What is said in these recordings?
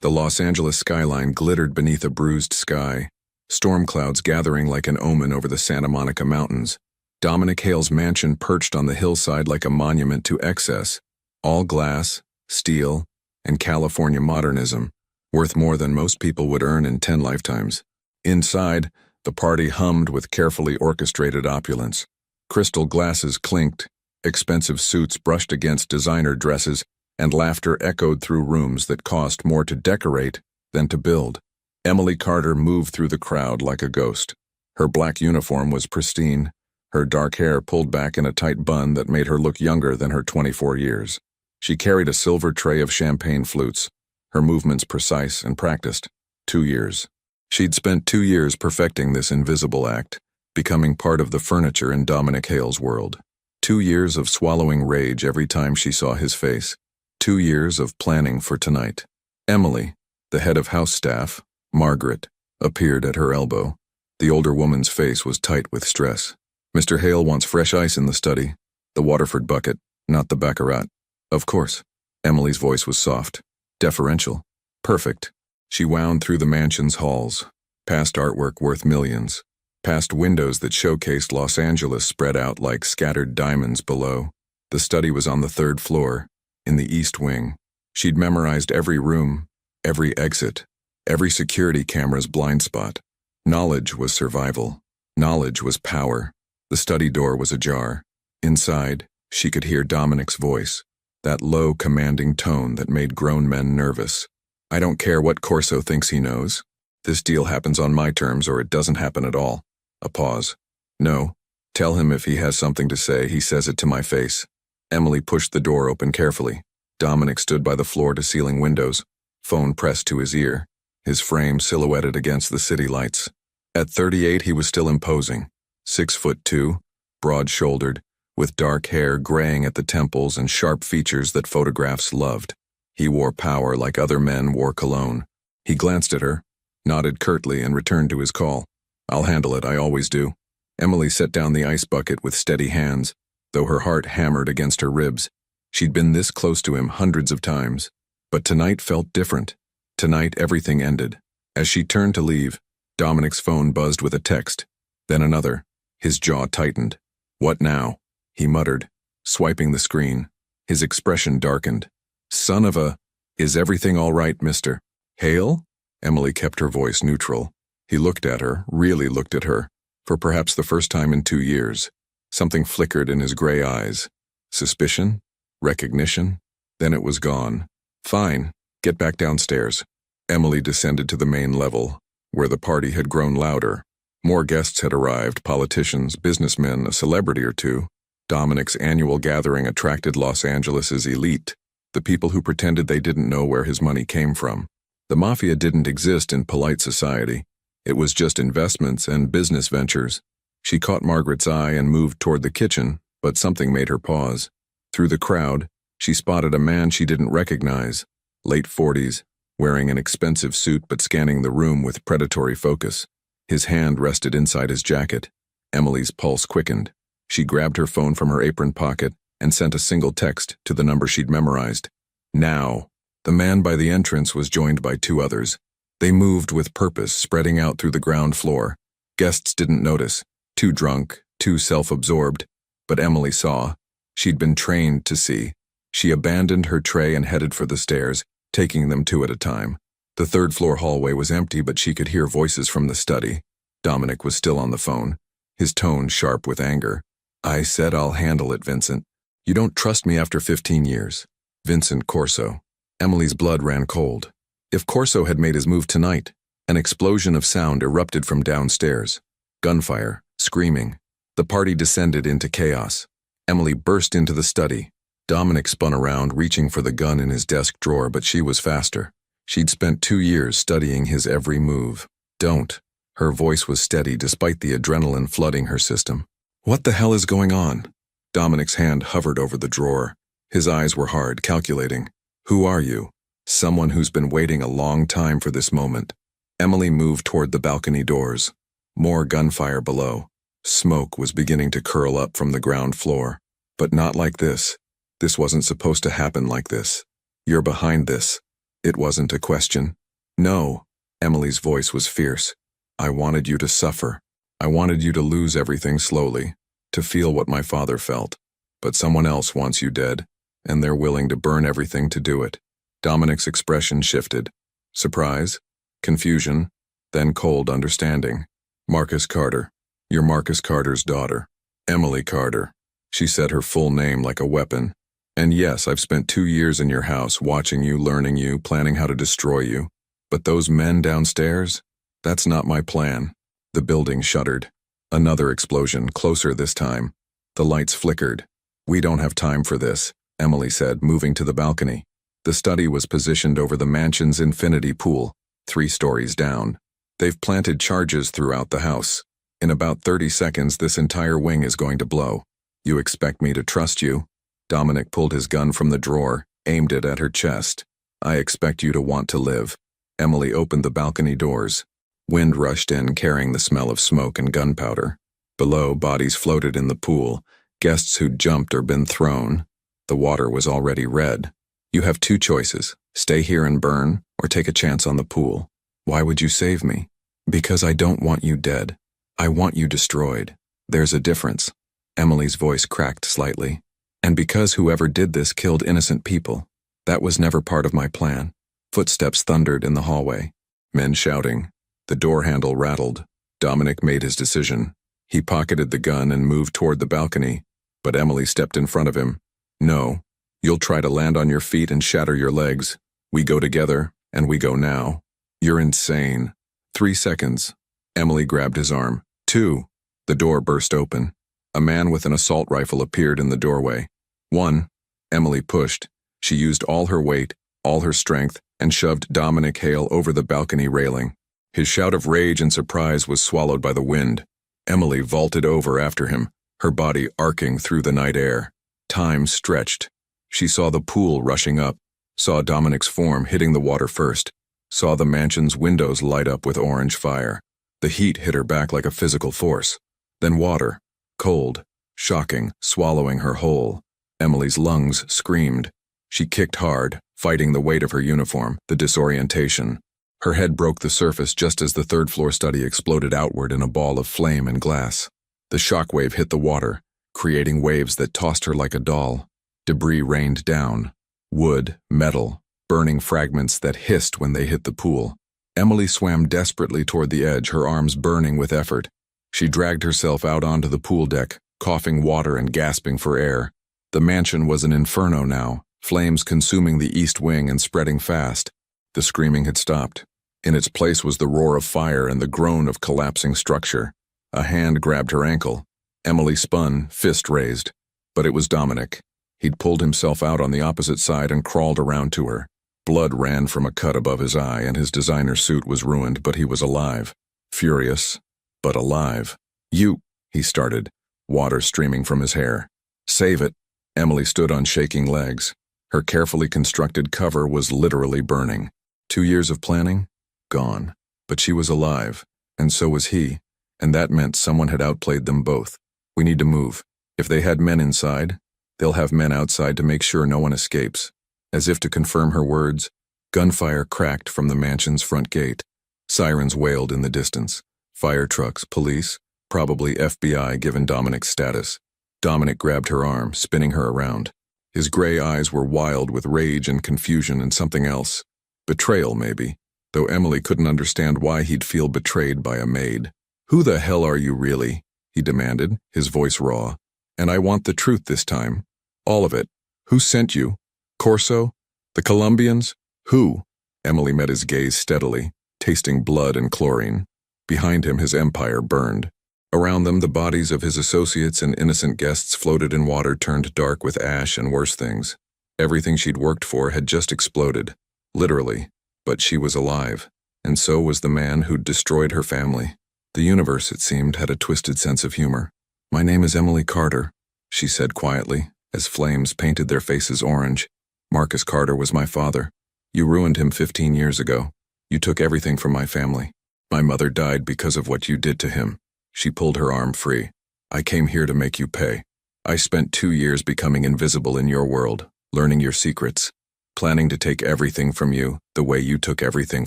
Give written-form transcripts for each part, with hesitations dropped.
The Los Angeles skyline glittered beneath a bruised sky, storm clouds gathering like an omen over the Santa Monica Mountains. Dominic Hale's mansion perched on the hillside like a monument to excess, all glass, steel, and California modernism, worth more than most people would earn in 10 lifetimes. Inside, the party hummed with carefully orchestrated opulence. Crystal glasses clinked, expensive suits brushed against designer dresses, and laughter echoed through rooms that cost more to decorate than to build. Emily Carter moved through the crowd like a ghost. Her black uniform was pristine, her dark hair pulled back in a tight bun that made her look younger than her 24 years. She carried a silver tray of champagne flutes, her movements precise and practiced. 2 years. She'd spent 2 years perfecting this invisible act, becoming part of the furniture in Dominic Hale's world. 2 years of swallowing rage every time she saw his face. 2 years of planning for tonight. Emily, the head of house staff, Margaret, appeared at her elbow. The older woman's face was tight with stress. Mr. Hale wants fresh ice in the study. The Waterford bucket, not the Baccarat. Of course. Emily's voice was soft, deferential, perfect. She wound through the mansion's halls, past artwork worth millions, past windows that showcased Los Angeles spread out like scattered diamonds below. The study was on the 3rd floor, in the east wing. She'd memorized every room, every exit, every security camera's blind spot. Knowledge was survival. Knowledge was power. The study door was ajar. Inside, she could hear Dominic's voice, that low, commanding tone that made grown men nervous. I don't care what Corso thinks he knows. This deal happens on my terms or it doesn't happen at all. A pause. No. Tell him if he has something to say, he says it to my face. Emily pushed the door open carefully. Dominic stood by the floor-to-ceiling windows, phone pressed to his ear, his frame silhouetted against the city lights. At 38, he was still imposing. 6'2", broad-shouldered, with dark hair graying at the temples and sharp features that photographs loved. He wore power like other men wore cologne. He glanced at her, nodded curtly, and returned to his call. I'll handle it, I always do. Emily set down the ice bucket with steady hands, though her heart hammered against her ribs. She'd been this close to him hundreds of times. But tonight felt different. Tonight everything ended. As she turned to leave, Dominic's phone buzzed with a text, then another. His jaw tightened. What now? He muttered, swiping the screen. His expression darkened. Son of a... Is everything all right, Mr. Hale? Emily kept her voice neutral. He looked at her, really looked at her, for perhaps the first time in 2 years. Something flickered in his gray eyes. Suspicion? Recognition? Then it was gone. Fine, get back downstairs. Emily descended to the main level, where the party had grown louder. More guests had arrived, politicians, businessmen, a celebrity or two. Dominic's annual gathering attracted Los Angeles's elite, the people who pretended they didn't know where his money came from. The Mafia didn't exist in polite society. It was just investments and business ventures. She caught Margaret's eye and moved toward the kitchen, but something made her pause. Through the crowd, she spotted a man she didn't recognize, late 40s, wearing an expensive suit but scanning the room with predatory focus. His hand rested inside his jacket. Emily's pulse quickened. She grabbed her phone from her apron pocket and sent a single text to the number she'd memorized. Now. The man by the entrance was joined by 2 others. They moved with purpose, spreading out through the ground floor. Guests didn't notice, too drunk, too self-absorbed. But Emily saw. She'd been trained to see. She abandoned her tray and headed for the stairs, taking them 2 at a time. The 3rd-floor hallway was empty, but she could hear voices from the study. Dominic was still on the phone, his tone sharp with anger. I said I'll handle it, Vincent. You don't trust me after 15 years. Vincent Corso. Emily's blood ran cold. If Corso had made his move tonight, an explosion of sound erupted from downstairs. Gunfire, screaming. The party descended into chaos. Emily burst into the study. Dominic spun around, reaching for the gun in his desk drawer, but she was faster. She'd spent 2 years studying his every move. Don't. Her voice was steady despite the adrenaline flooding her system. What the hell is going on? Dominic's hand hovered over the drawer. His eyes were hard, calculating. Who are you? Someone who's been waiting a long time for this moment. Emily moved toward the balcony doors. More gunfire below. Smoke was beginning to curl up from the ground floor. But not like this. This wasn't supposed to happen like this. You're behind this. It wasn't a question. No, Emily's voice was fierce. I wanted you to suffer. I wanted you to lose everything slowly, to feel what my father felt. But someone else wants you dead, and they're willing to burn everything to do it. Dominic's expression shifted. Surprise, confusion, then cold understanding. Marcus Carter. You're Marcus Carter's daughter. Emily Carter. She said her full name like a weapon. And yes, I've spent 2 years in your house, watching you, learning you, planning how to destroy you. But those men downstairs? That's not my plan. The building shuddered. Another explosion, closer this time. The lights flickered. We don't have time for this, Emily said, moving to the balcony. The study was positioned over the mansion's infinity pool, 3 stories down. They've planted charges throughout the house. In about 30 seconds, this entire wing is going to blow. You expect me to trust you? Dominic pulled his gun from the drawer, aimed it at her chest. I expect you to want to live. Emily opened the balcony doors. Wind rushed in, carrying the smell of smoke and gunpowder. Below, bodies floated in the pool, guests who'd jumped or been thrown. The water was already red. You have 2 choices, stay here and burn, or take a chance on the pool. Why would you save me? Because I don't want you dead. I want you destroyed. There's a difference. Emily's voice cracked slightly. And because whoever did this killed innocent people. That was never part of my plan. Footsteps thundered in the hallway. Men shouting. The door handle rattled. Dominic made his decision. He pocketed the gun and moved toward the balcony, but Emily stepped in front of him. No, you'll try to land on your feet and shatter your legs. We go together, and we go now. You're insane. 3 seconds. Emily grabbed his arm. 2. The door burst open. A man with an assault rifle appeared in the doorway. 1. Emily pushed. She used all her weight, all her strength, and shoved Dominic Hale over the balcony railing. His shout of rage and surprise was swallowed by the wind. Emily vaulted over after him, her body arcing through the night air. Time stretched. She saw the pool rushing up, saw Dominic's form hitting the water first, saw the mansion's windows light up with orange fire. The heat hit her back like a physical force. Then water, cold, shocking, swallowing her whole. Emily's lungs screamed. She kicked hard, fighting the weight of her uniform, the disorientation. Her head broke the surface just as the 3rd-floor study exploded outward in a ball of flame and glass. The shockwave hit the water, creating waves that tossed her like a doll. Debris rained down. Wood, metal, burning fragments that hissed when they hit the pool. Emily swam desperately toward the edge, her arms burning with effort. She dragged herself out onto the pool deck, coughing water and gasping for air. The mansion was an inferno now, flames consuming the east wing and spreading fast. The screaming had stopped. In its place was the roar of fire and the groan of collapsing structure. A hand grabbed her ankle. Emily spun, fist raised. But it was Dominic. He'd pulled himself out on the opposite side and crawled around to her. Blood ran from a cut above his eye, and his designer suit was ruined, but he was alive. Furious, but alive. You, he started, water streaming from his hair. Save it. Emily stood on shaking legs. Her carefully constructed cover was literally burning. 2 years of planning? Gone. But she was alive, and so was he, and that meant someone had outplayed them both. We need to move. If they had men inside, they'll have men outside to make sure no one escapes. As if to confirm her words, gunfire cracked from the mansion's front gate. Sirens wailed in the distance. Fire trucks, police, probably FBI given Dominic's status. Dominic grabbed her arm, spinning her around. His gray eyes were wild with rage and confusion and something else. Betrayal, maybe, though Emily couldn't understand why he'd feel betrayed by a maid. Who the hell are you really? He demanded, his voice raw. And I want the truth this time. All of it. Who sent you? Corso? The Colombians? Who? Emily met his gaze steadily, tasting blood and chlorine. Behind him, his empire burned. Around them, the bodies of his associates and innocent guests floated in water turned dark with ash and worse things. Everything she'd worked for had just exploded. Literally. But she was alive. And so was the man who'd destroyed her family. The universe, it seemed, had a twisted sense of humor. My name is Emily Carter, she said quietly, as flames painted their faces orange. Marcus Carter was my father. You ruined him 15 years ago. You took everything from my family. My mother died because of what you did to him. She pulled her arm free. I came here to make you pay. I spent 2 years becoming invisible in your world, learning your secrets. planning to take everything from you the way you took everything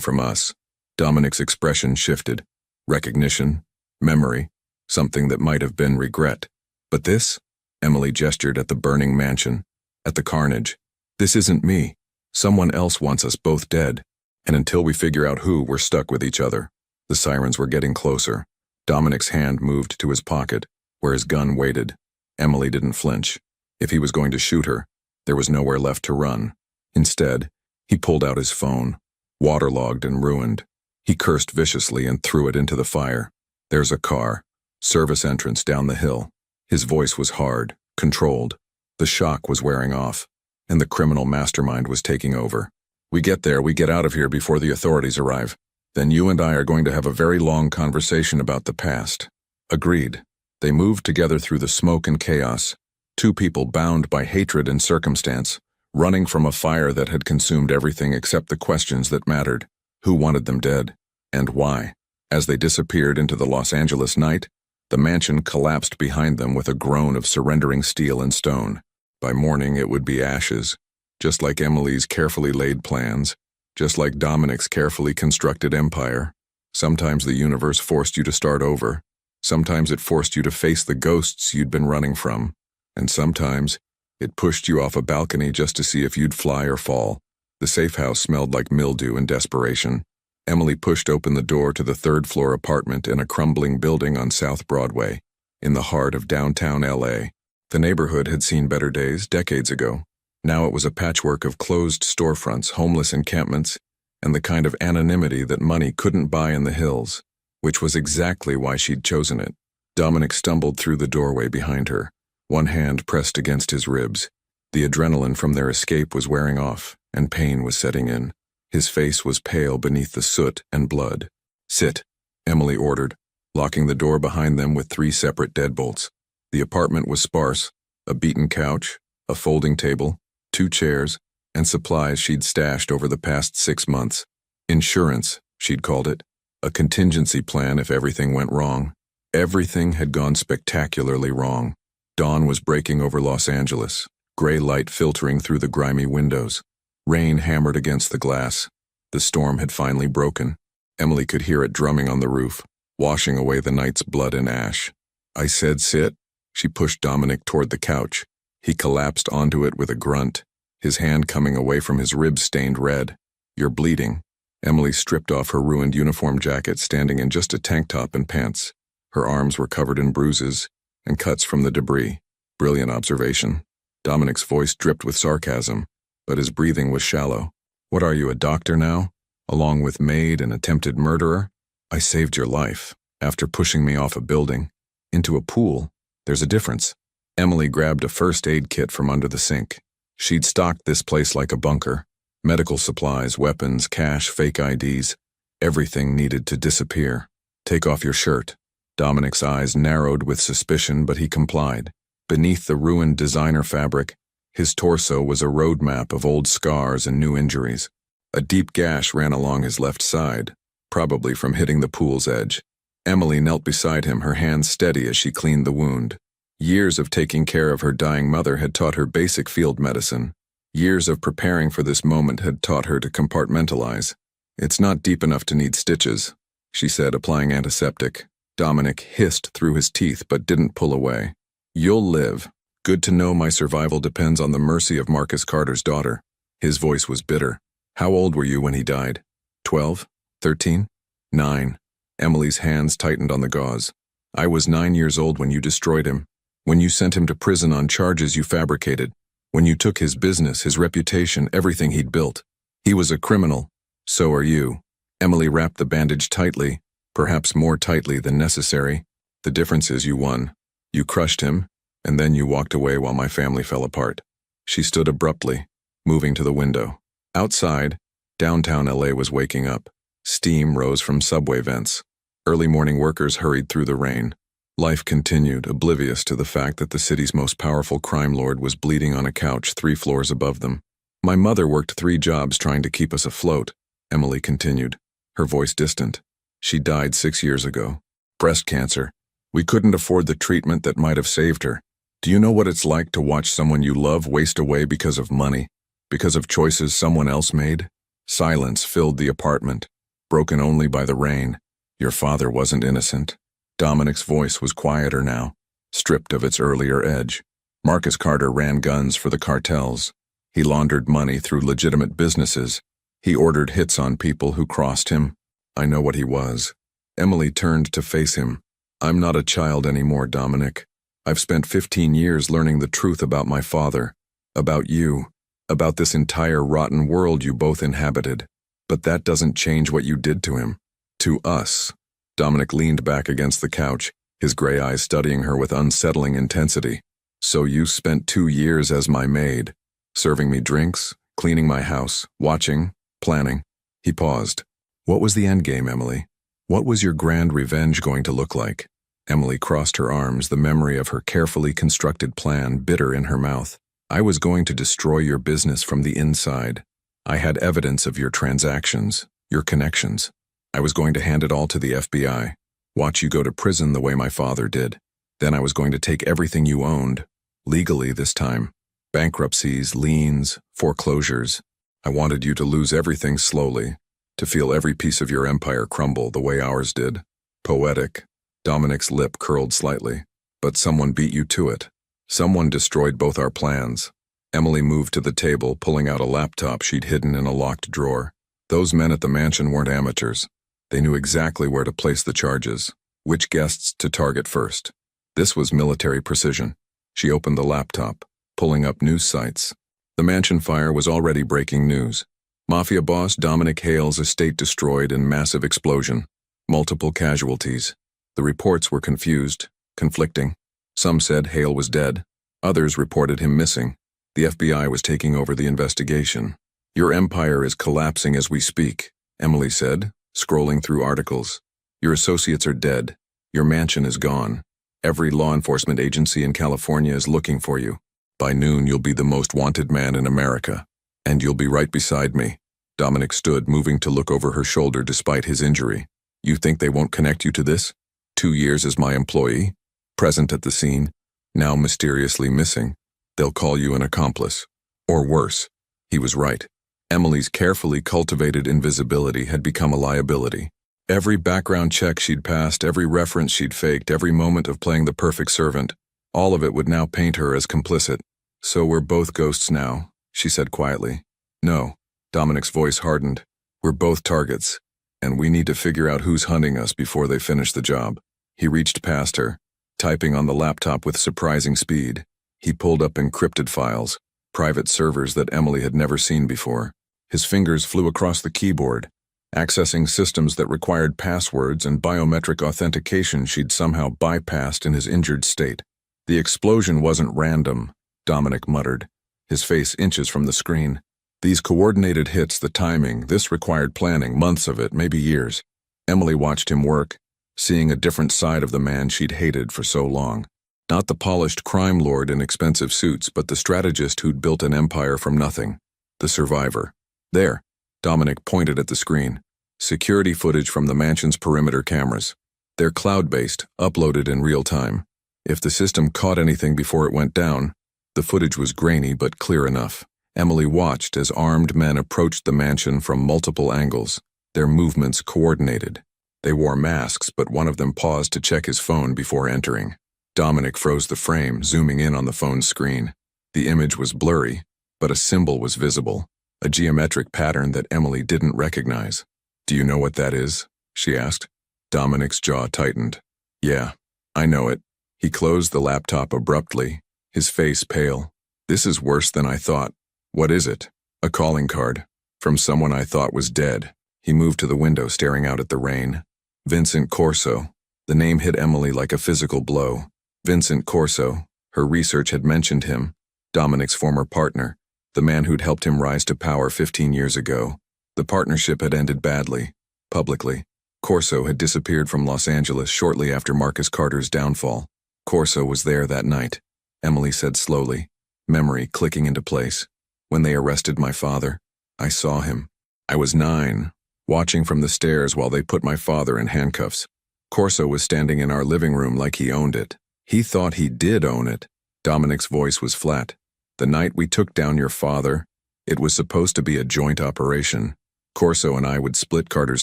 from us. Dominic's expression shifted. Recognition, memory, something that might have been regret. But this? Emily gestured at the burning mansion, at the carnage. This isn't me. Someone else wants us both dead. And until we figure out who, we're stuck with each other. The sirens were getting closer. Dominic's hand moved to his pocket, where his gun waited. Emily didn't flinch. If he was going to shoot her, there was nowhere left to run. Instead, he pulled out his phone, waterlogged and ruined. He cursed viciously and threw it into the fire. There's a car, service entrance down the hill. His voice was hard, controlled. The shock was wearing off, and the criminal mastermind was taking over. We get there, we get out of here before the authorities arrive. Then you and I are going to have a very long conversation about the past. Agreed. They moved together through the smoke and chaos, two people bound by hatred and circumstance, running from a fire that had consumed everything except the questions that mattered. Who wanted them dead? And why? As they disappeared into the Los Angeles night, the mansion collapsed behind them with a groan of surrendering steel and stone. By morning it would be ashes, just like Emily's carefully laid plans, just like Dominic's carefully constructed empire. Sometimes the universe forced you to start over. Sometimes it forced you to face the ghosts you'd been running from. And sometimes it pushed you off a balcony just to see if you'd fly or fall. The safe house smelled like mildew and desperation. Emily pushed open the door to the third-floor apartment in a crumbling building on South Broadway, in the heart of downtown LA. The neighborhood had seen better days decades ago. Now it was a patchwork of closed storefronts, homeless encampments, and the kind of anonymity that money couldn't buy in the hills, which was exactly why she'd chosen it. Dominic stumbled through the doorway behind her, one hand pressed against his ribs. The adrenaline from their escape was wearing off, and pain was setting in. His face was pale beneath the soot and blood. Sit, Emily ordered, locking the door behind them with 3 separate deadbolts. The apartment was sparse, a beaten couch, a folding table, 2 chairs, and supplies she'd stashed over the past 6 months. Insurance, she'd called it. A contingency plan if everything went wrong. Everything had gone spectacularly wrong. Dawn was breaking over Los Angeles, gray light filtering through the grimy windows. Rain hammered against the glass. The storm had finally broken. Emily could hear it drumming on the roof, washing away the night's blood and ash. I said sit. She pushed Dominic toward the couch. He collapsed onto it with a grunt, his hand coming away from his ribs stained red. You're bleeding. Emily stripped off her ruined uniform jacket, standing in just a tank top and pants. Her arms were covered in bruises and cuts from the debris. Brilliant observation. Dominic's voice dripped with sarcasm, but his breathing was shallow. What are you, a doctor now? Along with Maid, an attempted murderer? I saved your life, after pushing me off a building. Into a pool. There's a difference. Emily grabbed a first aid kit from under the sink. She'd stocked this place like a bunker. Medical supplies, weapons, cash, fake IDs. Everything needed to disappear. Take off your shirt. Dominic's eyes narrowed with suspicion, but he complied. Beneath the ruined designer fabric, his torso was a roadmap of old scars and new injuries. A deep gash ran along his left side, probably from hitting the pool's edge. Emily knelt beside him, her hands steady as she cleaned the wound. Years of taking care of her dying mother had taught her basic field medicine. Years of preparing for this moment had taught her to compartmentalize. It's not deep enough to need stitches, she said, applying antiseptic. Dominic hissed through his teeth but didn't pull away. You'll live. Good to know my survival depends on the mercy of Marcus Carter's daughter. His voice was bitter. How old were you when he died? 12? 13? 9. Emily's hands tightened on the gauze. I was 9 years old when you destroyed him. When you sent him to prison on charges you fabricated. When you took his business, his reputation, everything he'd built. He was a criminal. So are you. Emily wrapped the bandage tightly, perhaps more tightly than necessary. The difference is you won. You crushed him, and then you walked away while my family fell apart. She stood abruptly, moving to the window. Outside, downtown LA was waking up. Steam rose from subway vents. Early morning workers hurried through the rain. Life continued, oblivious to the fact that the city's most powerful crime lord was bleeding on a couch 3 floors above them. My mother worked 3 jobs trying to keep us afloat, Emily continued, her voice distant. She died 6 years ago. Breast cancer. We couldn't afford the treatment that might have saved her. Do you know what it's like to watch someone you love waste away because of money? Because of choices someone else made? Silence filled the apartment, broken only by the rain. Your father wasn't innocent. Dominic's voice was quieter now, stripped of its earlier edge. Marcus Carter ran guns for the cartels. He laundered money through legitimate businesses. He ordered hits on people who crossed him. I know what he was. Emily turned to face him. I'm not a child anymore, Dominic. I've spent 15 years learning the truth about my father, about you, about this entire rotten world you both inhabited. But that doesn't change what you did to him. To us. Dominic leaned back against the couch, his gray eyes studying her with unsettling intensity. So you spent 2 years as my maid, serving me drinks, cleaning my house, watching, planning. He paused. What was the endgame, Emily? What was your grand revenge going to look like? Emily crossed her arms, the memory of her carefully constructed plan bitter in her mouth. I was going to destroy your business from the inside. I had evidence of your transactions, your connections. I was going to hand it all to the FBI, watch you go to prison the way my father did. Then I was going to take everything you owned, legally this time. Bankruptcies, liens, foreclosures. I wanted you to lose everything slowly, to feel every piece of your empire crumble the way ours did. Poetic. Dominic's lip curled slightly. But someone beat you to it. Someone destroyed both our plans. Emily moved to the table, pulling out a laptop she'd hidden in a locked drawer. Those men at the mansion weren't amateurs. They knew exactly where to place the charges, which guests to target first. This was military precision. She opened the laptop, pulling up news sites. The mansion fire was already breaking news. Mafia boss Dominic Hale's estate destroyed in massive explosion. Multiple casualties. The reports were confused, conflicting. Some said Hale was dead. Others reported him missing. The FBI was taking over the investigation. Your empire is collapsing as we speak, Emily said, scrolling through articles. Your associates are dead. Your mansion is gone. Every law enforcement agency in California is looking for you. By noon, you'll be the most wanted man in America. And you'll be right beside me. Dominic stood, moving to look over her shoulder despite his injury. You think they won't connect you to this? 2 years as my employee? Present at the scene? Now mysteriously missing? They'll call you an accomplice. Or worse. He was right. Emily's carefully cultivated invisibility had become a liability. Every background check she'd passed, every reference she'd faked, every moment of playing the perfect servant, all of it would now paint her as complicit. So we're both ghosts now, she said quietly. No, Dominic's voice hardened. We're both targets, and we need to figure out who's hunting us before they finish the job. He reached past her, typing on the laptop with surprising speed. He pulled up encrypted files, private servers that Emily had never seen before. His fingers flew across the keyboard, accessing systems that required passwords and biometric authentication she'd somehow bypassed in his injured state. The explosion wasn't random, Dominic muttered, his face inches from the screen. These coordinated hits, the timing, this required planning, months of it, maybe years. Emily watched him work, seeing a different side of the man she'd hated for so long. Not the polished crime lord in expensive suits, but the strategist who'd built an empire from nothing. The survivor. There, Dominic pointed at the screen. Security footage from the mansion's perimeter cameras. They're cloud-based, uploaded in real time. If the system caught anything before it went down, the footage was grainy but clear enough. Emily watched as armed men approached the mansion from multiple angles, their movements coordinated. They wore masks, but one of them paused to check his phone before entering. Dominic froze the frame, zooming in on the phone's screen. The image was blurry, but a symbol was visible, a geometric pattern that Emily didn't recognize. Do you know what that is? She asked. Dominic's jaw tightened. Yeah, I know it. He closed the laptop abruptly, his face pale. This is worse than I thought. What is it? A calling card. From someone I thought was dead. He moved to the window, staring out at the rain. Vincent Corso. The name hit Emily like a physical blow. Vincent Corso. Her research had mentioned him. Dominic's former partner. The man who'd helped him rise to power 15 years ago. The partnership had ended badly, publicly. Corso had disappeared from Los Angeles shortly after Marcus Carter's downfall. Corso was there that night, Emily said slowly, memory clicking into place. When they arrested my father, I saw him. I was 9, watching from the stairs while they put my father in handcuffs. Corso was standing in our living room like he owned it. He thought he did own it. Dominic's voice was flat. The night we took down your father, It was supposed to be a joint operation. Corso and I would split Carter's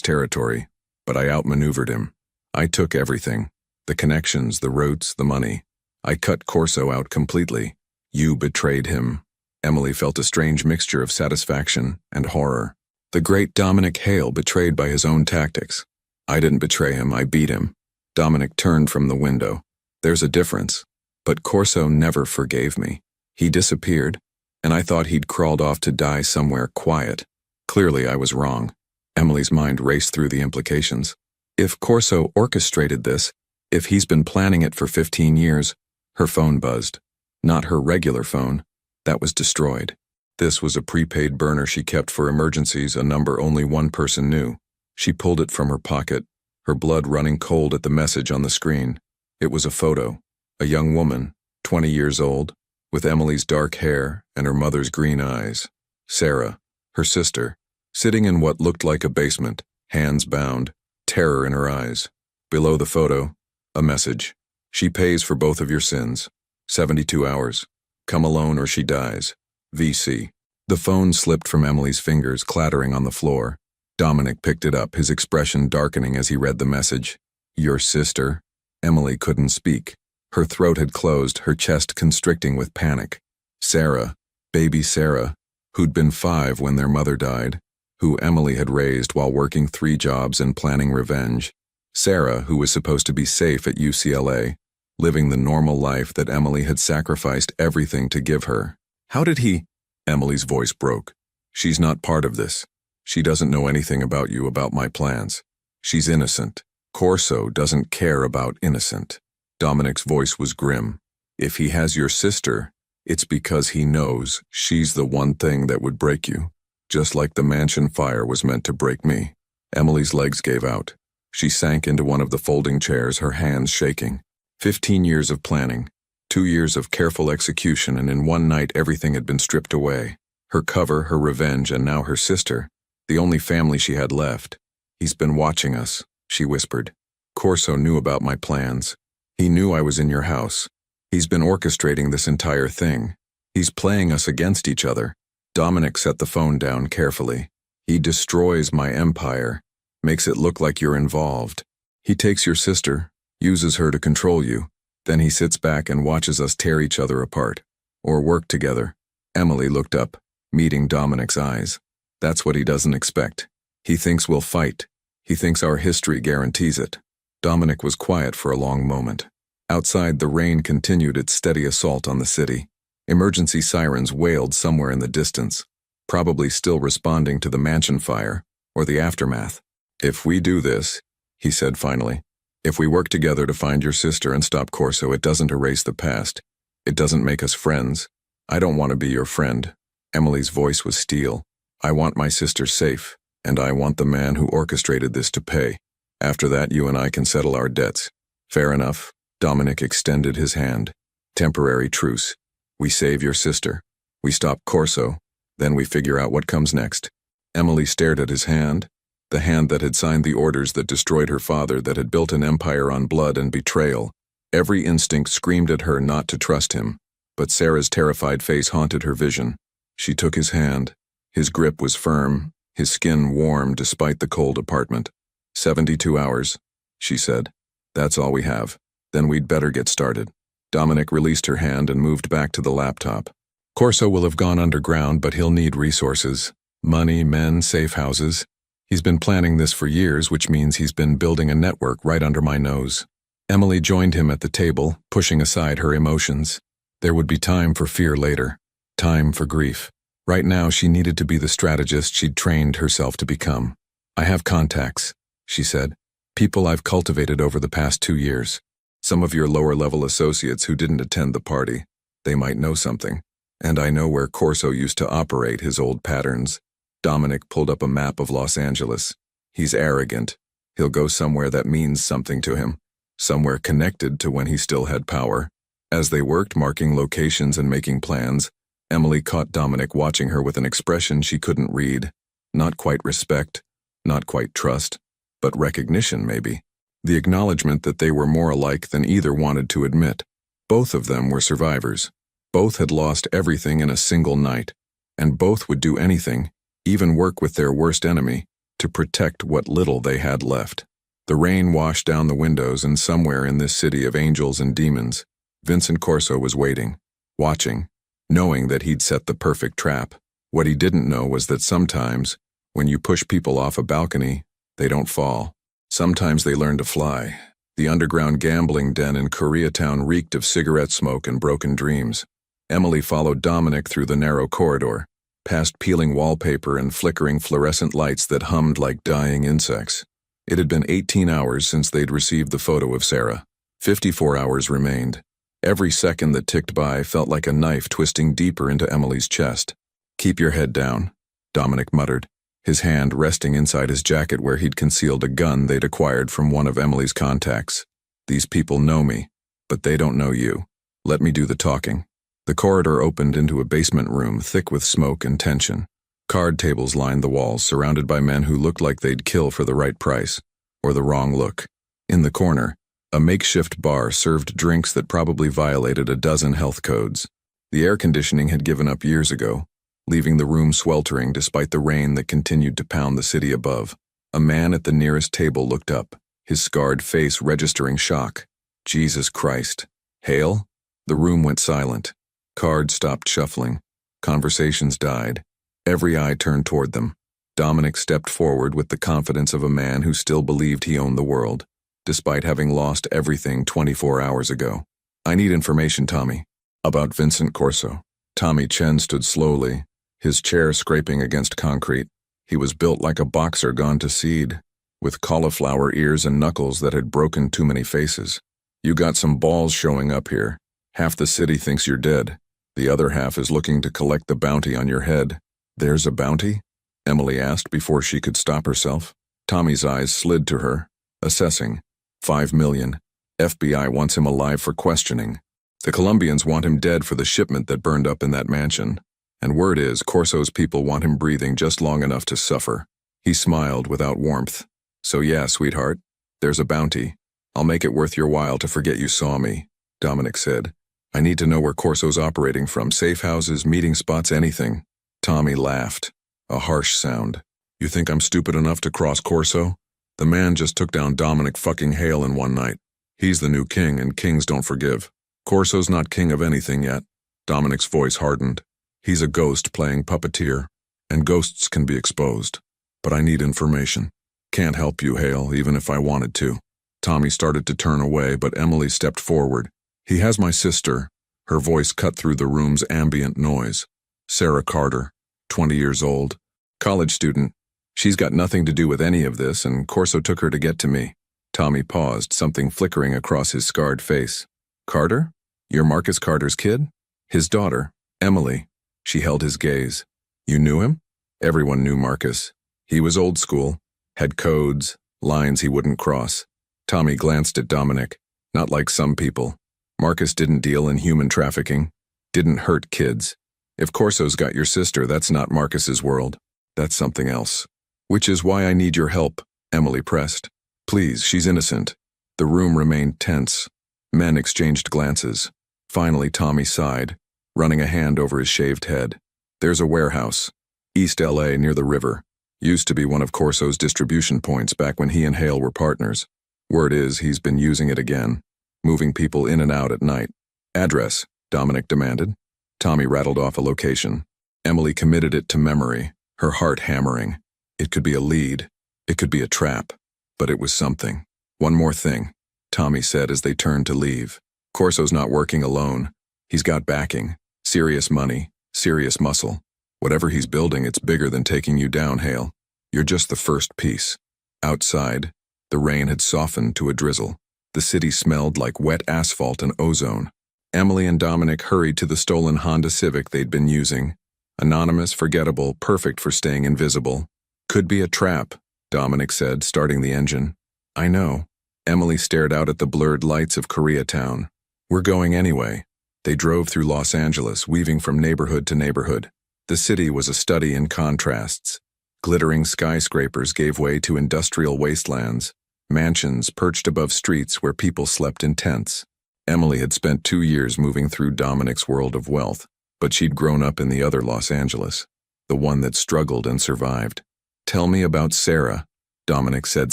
territory, but I outmaneuvered him. I took everything. The connections, the routes, the money. I cut Corso out completely. You betrayed him. Emily felt a strange mixture of satisfaction and horror. The great Dominic Hale betrayed by his own tactics. I didn't betray him, I beat him. Dominic turned from the window. There's a difference. But Corso never forgave me. He disappeared, and I thought he'd crawled off to die somewhere quiet. Clearly I was wrong. Emily's mind raced through the implications. If Corso orchestrated this, if he's been planning it for 15 years, her phone buzzed. Not her regular phone. That was destroyed. This was a prepaid burner she kept for emergencies, a number only one person knew. She pulled it from her pocket, her blood running cold at the message on the screen. It was a photo. A young woman, 20 years old, with Emily's dark hair and her mother's green eyes. Sarah, her sister, sitting in what looked like a basement, hands bound, terror in her eyes. Below the photo, a message. She pays for both of your sins. 72 hours. Come alone or she dies. VC. The phone slipped from Emily's fingers, clattering on the floor. Dominic picked it up, his expression darkening as he read the message. Your sister? Emily couldn't speak. Her throat had closed, her chest constricting with panic. Sarah, baby Sarah, who'd been 5 when their mother died, who Emily had raised while working 3 jobs and planning revenge. Sarah, who was supposed to be safe at UCLA, living the normal life that Emily had sacrificed everything to give her. How did he? Emily's voice broke. She's not part of this. She doesn't know anything about you, about my plans. She's innocent. Corso doesn't care about innocent. Dominic's voice was grim. If he has your sister, it's because he knows she's the one thing that would break you, just like the mansion fire was meant to break me. Emily's legs gave out. She sank into one of the folding chairs, her hands shaking. 15 years of planning, 2 years of careful execution, and in one night everything had been stripped away. Her cover, her revenge, and now her sister, the only family she had left. He's been watching us, she whispered. Corso knew about my plans. He knew I was in your house. He's been orchestrating this entire thing. He's playing us against each other. Dominic set the phone down carefully. He destroys my empire, makes it look like you're involved. He takes your sister, uses her to control you. Then he sits back and watches us tear each other apart, or work together. Emily looked up, meeting Dominic's eyes. That's what he doesn't expect. He thinks we'll fight. He thinks our history guarantees it. Dominic was quiet for a long moment. Outside, the rain continued its steady assault on the city. Emergency sirens wailed somewhere in the distance, probably still responding to the mansion fire, or the aftermath. If we do this, he said finally, if we work together to find your sister and stop Corso, it doesn't erase the past. It doesn't make us friends. I don't want to be your friend. Emily's voice was steel. I want my sister safe, and I want the man who orchestrated this to pay. After that, you and I can settle our debts. Fair enough. Dominic extended his hand. Temporary truce. We save your sister. We stop Corso. Then we figure out what comes next. Emily stared at his hand, the hand that had signed the orders that destroyed her father, that had built an empire on blood and betrayal. Every instinct screamed at her not to trust him, but Sarah's terrified face haunted her vision. She took his hand. His grip was firm, his skin warm despite the cold apartment. 72 hours, she said. That's all we have. Then we'd better get started. Dominic released her hand and moved back to the laptop. Corso will have gone underground, but he'll need resources. Money, men, safe houses. He's been planning this for years, which means he's been building a network right under my nose. Emily joined him at the table, pushing aside her emotions. There would be time for fear later. Time for grief. Right now, she needed to be the strategist she'd trained herself to become. I have contacts, she said. People I've cultivated over the past 2 years. Some of your lower-level associates who didn't attend the party. They might know something. And I know where Corso used to operate his old patterns. Dominic pulled up a map of Los Angeles. He's arrogant. He'll go somewhere that means something to him. Somewhere connected to when he still had power. As they worked, marking locations and making plans, Emily caught Dominic watching her with an expression she couldn't read. Not quite respect, not quite trust, but recognition maybe. The acknowledgement that they were more alike than either wanted to admit. Both of them were survivors. Both had lost everything in a single night. and both would do anything, even work with their worst enemy, to protect what little they had left. The rain washed down the windows, and somewhere in this city of angels and demons, Vincent Corso was waiting, watching, knowing that he'd set the perfect trap. What he didn't know was that sometimes, when you push people off a balcony, they don't fall. Sometimes they learn to fly. The underground gambling den in Koreatown reeked of cigarette smoke and broken dreams. Emily followed Dominic through the narrow corridor, past peeling wallpaper and flickering fluorescent lights that hummed like dying insects. It had been 18 hours since they'd received the photo of Sarah. 54 hours remained. Every second that ticked by felt like a knife twisting deeper into Emily's chest. "Keep your head down," Dominic muttered, his hand resting inside his jacket where he'd concealed a gun they'd acquired from one of Emily's contacts. "These people know me, but they don't know you. Let me do the talking." The corridor opened into a basement room thick with smoke and tension. Card tables lined the walls, surrounded by men who looked like they'd kill for the right price, or the wrong look. In the corner, a makeshift bar served drinks that probably violated a dozen health codes. The air conditioning had given up years ago, leaving the room sweltering despite the rain that continued to pound the city above. A man at the nearest table looked up, his scarred face registering shock. "Jesus Christ. Hale?" The room went silent. Cards stopped shuffling. Conversations died. Every eye turned toward them. Dominic stepped forward with the confidence of a man who still believed he owned the world, despite having lost everything 24 hours ago. "I need information, Tommy." "About Vincent Corso." Tommy Chen stood slowly, his chair scraping against concrete. He was built like a boxer gone to seed, with cauliflower ears and knuckles that had broken too many faces. "You got some balls showing up here. Half the city thinks you're dead. The other half is looking to collect the bounty on your head." "There's a bounty?" Emily asked before she could stop herself. Tommy's eyes slid to her, assessing. 5 million. FBI wants him alive for questioning. The Colombians want him dead for the shipment that burned up in that mansion. And word is, Corso's people want him breathing just long enough to suffer. He smiled without warmth. "So yeah, sweetheart, there's a bounty. I'll make it worth your while to forget you saw me," Dominic said. "I need to know where Corso's operating from, safe houses, meeting spots, anything." Tommy laughed, a harsh sound. "You think I'm stupid enough to cross Corso? The man just took down Dominic fucking Hale in one night. He's the new king, and kings don't forgive. Corso's not king of anything yet." Dominic's voice hardened. "He's a ghost playing puppeteer, and ghosts can be exposed. But I need information. Can't help you, Hale, even if I wanted to." Tommy started to turn away, but Emily stepped forward. "He has my sister." Her voice cut through the room's ambient noise. "Sarah Carter, 20 years old, college student. She's got nothing to do with any of this, and Corso took her to get to me." Tommy paused, something flickering across his scarred face. "Carter? You're Marcus Carter's kid?" "His daughter, Emily." She held his gaze. "You knew him?" Everyone knew Marcus. He was old school, had codes, lines he wouldn't cross. Tommy glanced at Dominic. Not like some people. Marcus didn't deal in human trafficking, didn't hurt kids. If Corso's got your sister, that's not Marcus's world. That's something else. "Which is why I need your help," Emily pressed. "Please, she's innocent." The room remained tense. Men exchanged glances. Finally, Tommy sighed, running a hand over his shaved head. "There's a warehouse. East LA near the river. Used to be one of Corso's distribution points back when he and Hale were partners. Word is he's been using it again, moving people in and out at night." "Address," Dominic demanded. Tommy rattled off a location. Emily committed it to memory, her heart hammering. It could be a lead. It could be a trap. But it was something. "One more thing," Tommy said as they turned to leave. "Corso's not working alone. He's got backing. Serious money. Serious muscle. Whatever he's building, it's bigger than taking you down, Hale. You're just the first piece." Outside, the rain had softened to a drizzle. The city smelled like wet asphalt and ozone. Emily and Dominic hurried to the stolen Honda Civic they'd been using. Anonymous, forgettable, perfect for staying invisible. "Could be a trap," Dominic said, starting the engine. "I know." Emily stared out at the blurred lights of Koreatown. "We're going anyway." They drove through Los Angeles, weaving from neighborhood to neighborhood. The city was a study in contrasts. Glittering skyscrapers gave way to industrial wastelands, mansions perched above streets where people slept in tents. Emily had spent 2 years moving through Dominic's world of wealth. but she'd grown up in the other Los Angeles, the one that struggled and survived. "Tell me about Sarah," Dominic said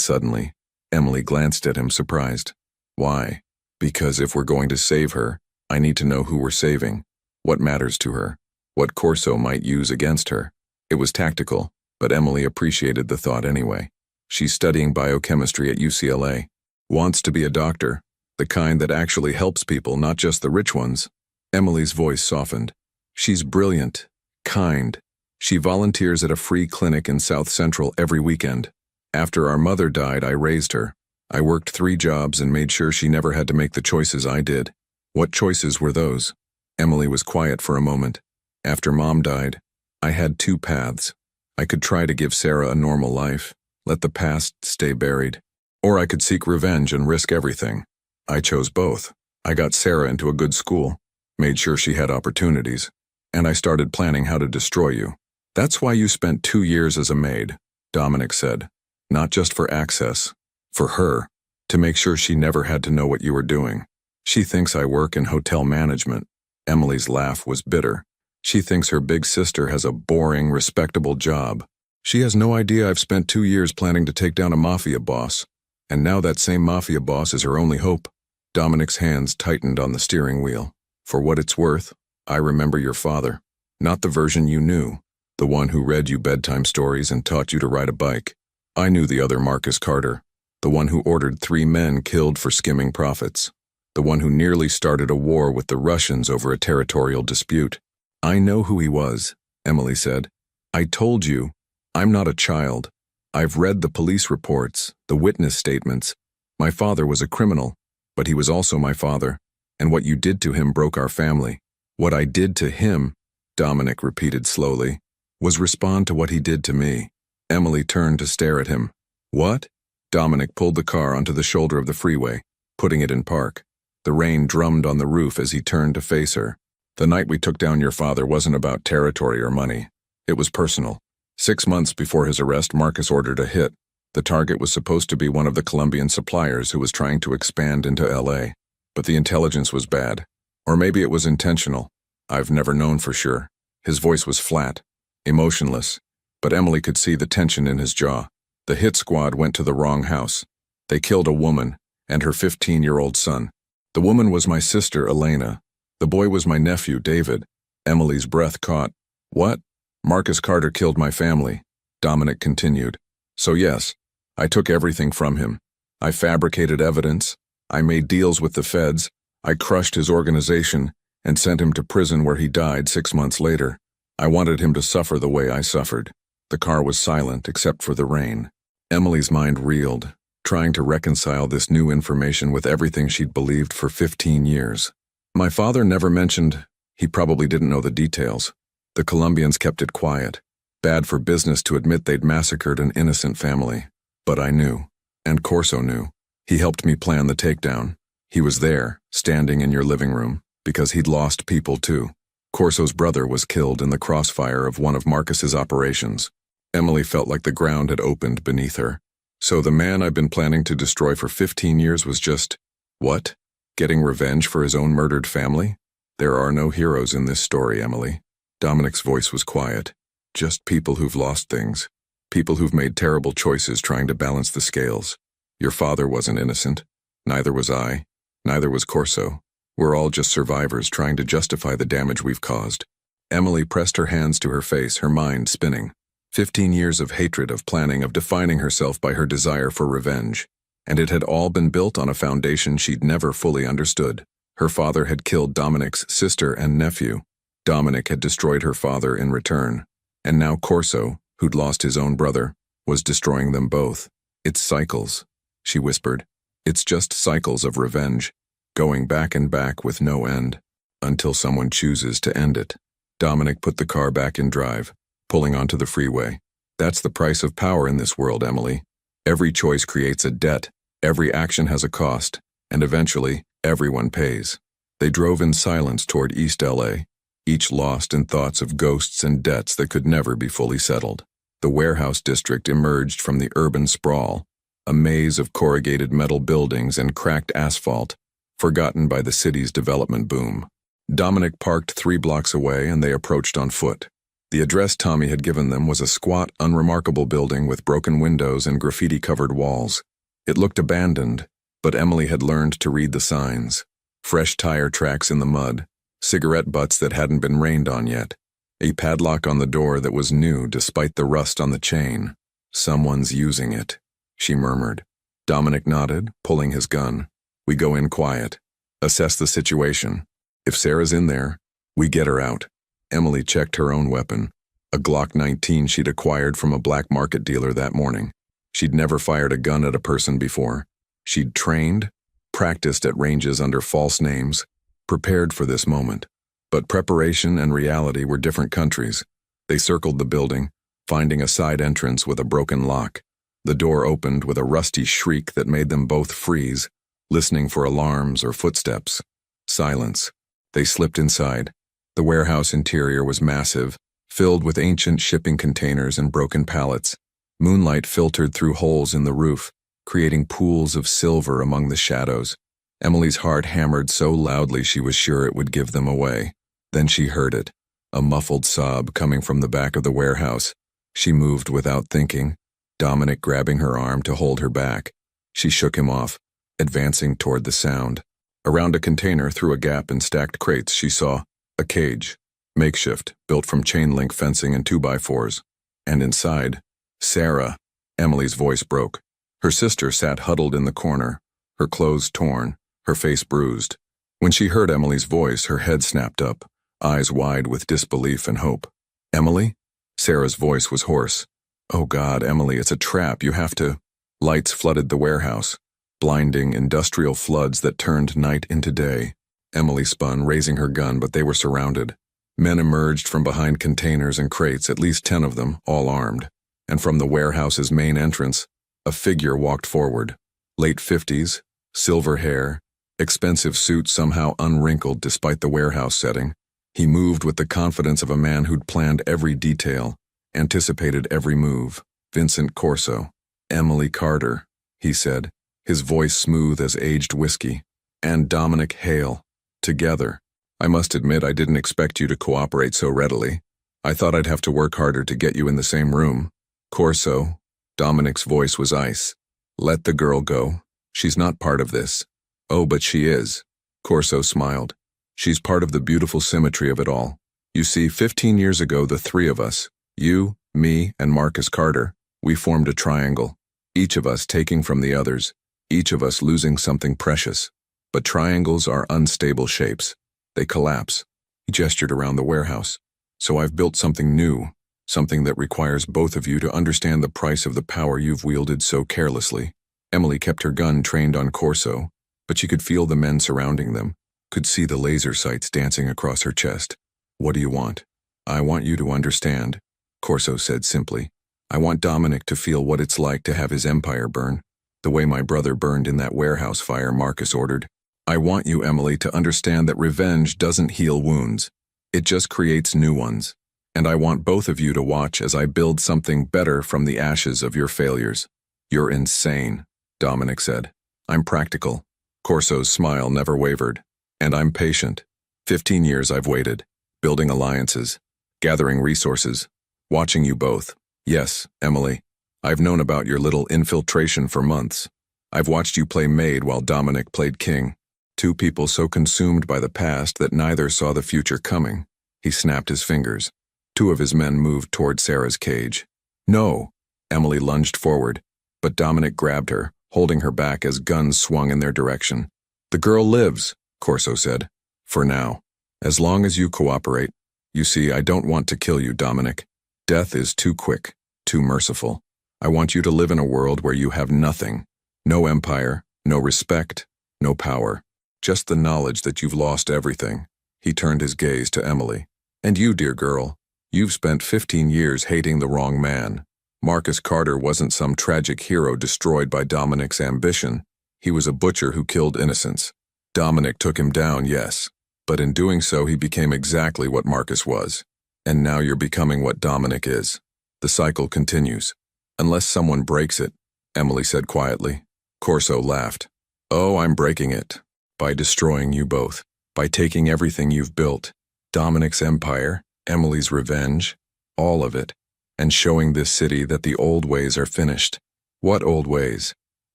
suddenly. Emily glanced at him, surprised. "Why?" "Because if we're going to save her, I need to know who we're saving, what matters to her, what Corso might use against her." It was tactical, but Emily appreciated the thought anyway. "She's studying biochemistry at UCLA. Wants to be a doctor, the kind that actually helps people, not just the rich ones." Emily's voice softened. "She's brilliant, kind. She volunteers at a free clinic in South Central every weekend. After our mother died, I raised her. I worked 3 jobs and made sure she never had to make the choices I did." "What choices were those?" Emily was quiet for a moment. "After Mom died, I had 2 paths. I could try to give Sarah a normal life, let the past stay buried. Or I could seek revenge and risk everything. I chose both. I got Sarah into a good school, made sure she had opportunities, and I started planning how to destroy you." "That's why you spent 2 years as a maid," Dominic said. "Not just for access, for her, to make sure she never had to know what you were doing." "She thinks I work in hotel management." Emily's laugh was bitter. "She thinks her big sister has a boring, respectable job. She has no idea I've spent 2 years planning to take down a Mafia boss, and now that same Mafia boss is her only hope." Dominic's hands tightened on the steering wheel. "For what it's worth, I remember your father. Not the version you knew, the one who read you bedtime stories and taught you to ride a bike. I knew the other Marcus Carter, the one who ordered 3 men killed for skimming profits, the one who nearly started a war with the Russians over a territorial dispute." "I know who he was," Emily said. "I told you, I'm not a child. I've read the police reports, the witness statements. My father was a criminal, but he was also my father, and what you did to him broke our family. What I did to him," Dominic repeated slowly, "was respond to what he did to me." Emily turned to stare at him. "What?" Dominic pulled the car onto the shoulder of the freeway, putting it in park. The rain drummed on the roof as he turned to face her. "The night we took down your father wasn't about territory or money. It was personal. 6 months before his arrest, Marcus ordered a hit. The target was supposed to be one of the Colombian suppliers who was trying to expand into LA. But the intelligence was bad. Or maybe it was intentional. I've never known for sure." His voice was flat, emotionless, but Emily could see the tension in his jaw. "The hit squad went to the wrong house. They killed a woman and her 15-year-old son. The woman was my sister, Elena. The boy was my nephew, David." Emily's breath caught. "What?" "Marcus Carter killed my family," Dominic continued. "So yes, I took everything from him. I fabricated evidence. I made deals with the feds. I crushed his organization and sent him to prison where he died 6 months later. I wanted him to suffer the way I suffered." The car was silent except for the rain. Emily's mind reeled, trying to reconcile this new information with everything she'd believed for 15 years. "My father never mentioned, he probably didn't know the details. The Colombians kept it quiet. Bad for business to admit they'd massacred an innocent family. But I knew, and Corso knew. He helped me plan the takedown. He was there, standing in your living room, because he'd lost people too. Corso's brother was killed in the crossfire of one of Marcus's operations." Emily felt like the ground had opened beneath her. "So the man I've been planning to destroy for 15 years was just, what? Getting revenge for his own murdered family? There are no heroes in this story, Emily." Dominic's voice was quiet. "Just people who've lost things. People who've made terrible choices trying to balance the scales. Your father wasn't innocent. Neither was I. Neither was Corso. We're all just survivors trying to justify the damage we've caused." Emily pressed her hands to her face, her mind spinning. 15 years of hatred, of planning, of defining herself by her desire for revenge. And it had all been built on a foundation she'd never fully understood. Her father had killed Dominic's sister and nephew. Dominic had destroyed her father in return. And now Corso, who'd lost his own brother, was destroying them both. "It's cycles," she whispered. "It's just cycles of revenge, going back and back with no end, until someone chooses to end it." Dominic put the car back in drive, pulling onto the freeway. "That's the price of power in this world, Emily. Every choice creates a debt, every action has a cost, and eventually, everyone pays." They drove in silence toward East LA, each lost in thoughts of ghosts and debts that could never be fully settled. The warehouse district emerged from the urban sprawl, a maze of corrugated metal buildings and cracked asphalt, forgotten by the city's development boom. Dominic parked 3 blocks away and they approached on foot. The address Tommy had given them was a squat, unremarkable building with broken windows and graffiti-covered walls. It looked abandoned, but Emily had learned to read the signs. Fresh tire tracks in the mud, cigarette butts that hadn't been rained on yet, a padlock on the door that was new despite the rust on the chain. "Someone's using it," she murmured. Dominic nodded, pulling his gun. "We go in quiet. Assess the situation. If Sarah's in there, we get her out." Emily checked her own weapon, a Glock 19 she'd acquired from a black market dealer that morning. She'd never fired a gun at a person before. She'd trained, practiced at ranges under false names, prepared for this moment. But preparation and reality were different countries. They circled the building, finding a side entrance with a broken lock. The door opened with a rusty shriek that made them both freeze, listening for alarms or footsteps. Silence. They slipped inside. The warehouse interior was massive, filled with ancient shipping containers and broken pallets. Moonlight filtered through holes in the roof, creating pools of silver among the shadows. Emily's heart hammered so loudly she was sure it would give them away. Then she heard it, a muffled sob coming from the back of the warehouse. She moved without thinking, Dominic grabbing her arm to hold her back. She shook him off, advancing toward the sound. Around a container through a gap in stacked crates she saw a cage, makeshift, built from chain-link fencing and 2x4s. And inside, Sarah. Emily's voice broke. Her sister sat huddled in the corner, her clothes torn, her face bruised. When she heard Emily's voice, her head snapped up, eyes wide with disbelief and hope. "Emily?" Sarah's voice was hoarse. "Oh God, Emily, it's a trap, you have to—" Lights flooded the warehouse, blinding industrial floods that turned night into day. Emily spun, raising her gun, but they were surrounded. Men emerged from behind containers and crates, at least 10 of them, all armed. And from the warehouse's main entrance, a figure walked forward. Late 50s, silver hair, expensive suit somehow unwrinkled despite the warehouse setting. He moved with the confidence of a man who'd planned every detail, anticipated every move. Vincent Corso. "Emily Carter," he said, his voice smooth as aged whiskey. "And Dominic Hale. Together. I must admit I didn't expect you to cooperate so readily. I thought I'd have to work harder to get you in the same room." "Corso." Dominic's voice was ice. "Let the girl go. She's not part of this." "Oh, but she is." Corso smiled. "She's part of the beautiful symmetry of it all. You see, 15 years ago, the 3 of us, you, me, and Marcus Carter, we formed a triangle, each of us taking from the others, each of us losing something precious. But triangles are unstable shapes. They collapse." He gestured around the warehouse. "So I've built something new, something that requires both of you to understand the price of the power you've wielded so carelessly." Emily kept her gun trained on Corso, but she could feel the men surrounding them, could see the laser sights dancing across her chest. "What do you want?" "I want you to understand," Corso said simply. "I want Dominic to feel what it's like to have his empire burn, the way my brother burned in that warehouse fire Marcus ordered. I want you, Emily, to understand that revenge doesn't heal wounds. It just creates new ones. And I want both of you to watch as I build something better from the ashes of your failures." "You're insane," Dominic said. "I'm practical." Corso's smile never wavered. "And I'm patient. 15 years I've waited, building alliances, gathering resources, watching you both. Yes, Emily, I've known about your little infiltration for months. I've watched you play Maid while Dominic played King. 2 people so consumed by the past that neither saw the future coming." He snapped his fingers. 2 of his men moved toward Sarah's cage. "No!" Emily lunged forward, but Dominic grabbed her, holding her back as guns swung in their direction. "The girl lives," Corso said. "For now. As long as you cooperate. You see, I don't want to kill you, Dominic. Death is too quick, too merciful. I want you to live in a world where you have nothing. No empire, no respect, no power. Just the knowledge that you've lost everything." He turned his gaze to Emily. "And you, dear girl, you've spent 15 years hating the wrong man. Marcus Carter wasn't some tragic hero destroyed by Dominic's ambition. He was a butcher who killed innocents. Dominic took him down, yes, but in doing so he became exactly what Marcus was. And now you're becoming what Dominic is. The cycle continues. Unless someone breaks it," Emily said quietly. Corso laughed. "Oh, I'm breaking it. By destroying you both." By taking everything you've built, Dominic's empire, Emily's revenge, all of it, and showing this city that the old ways are finished. What old ways?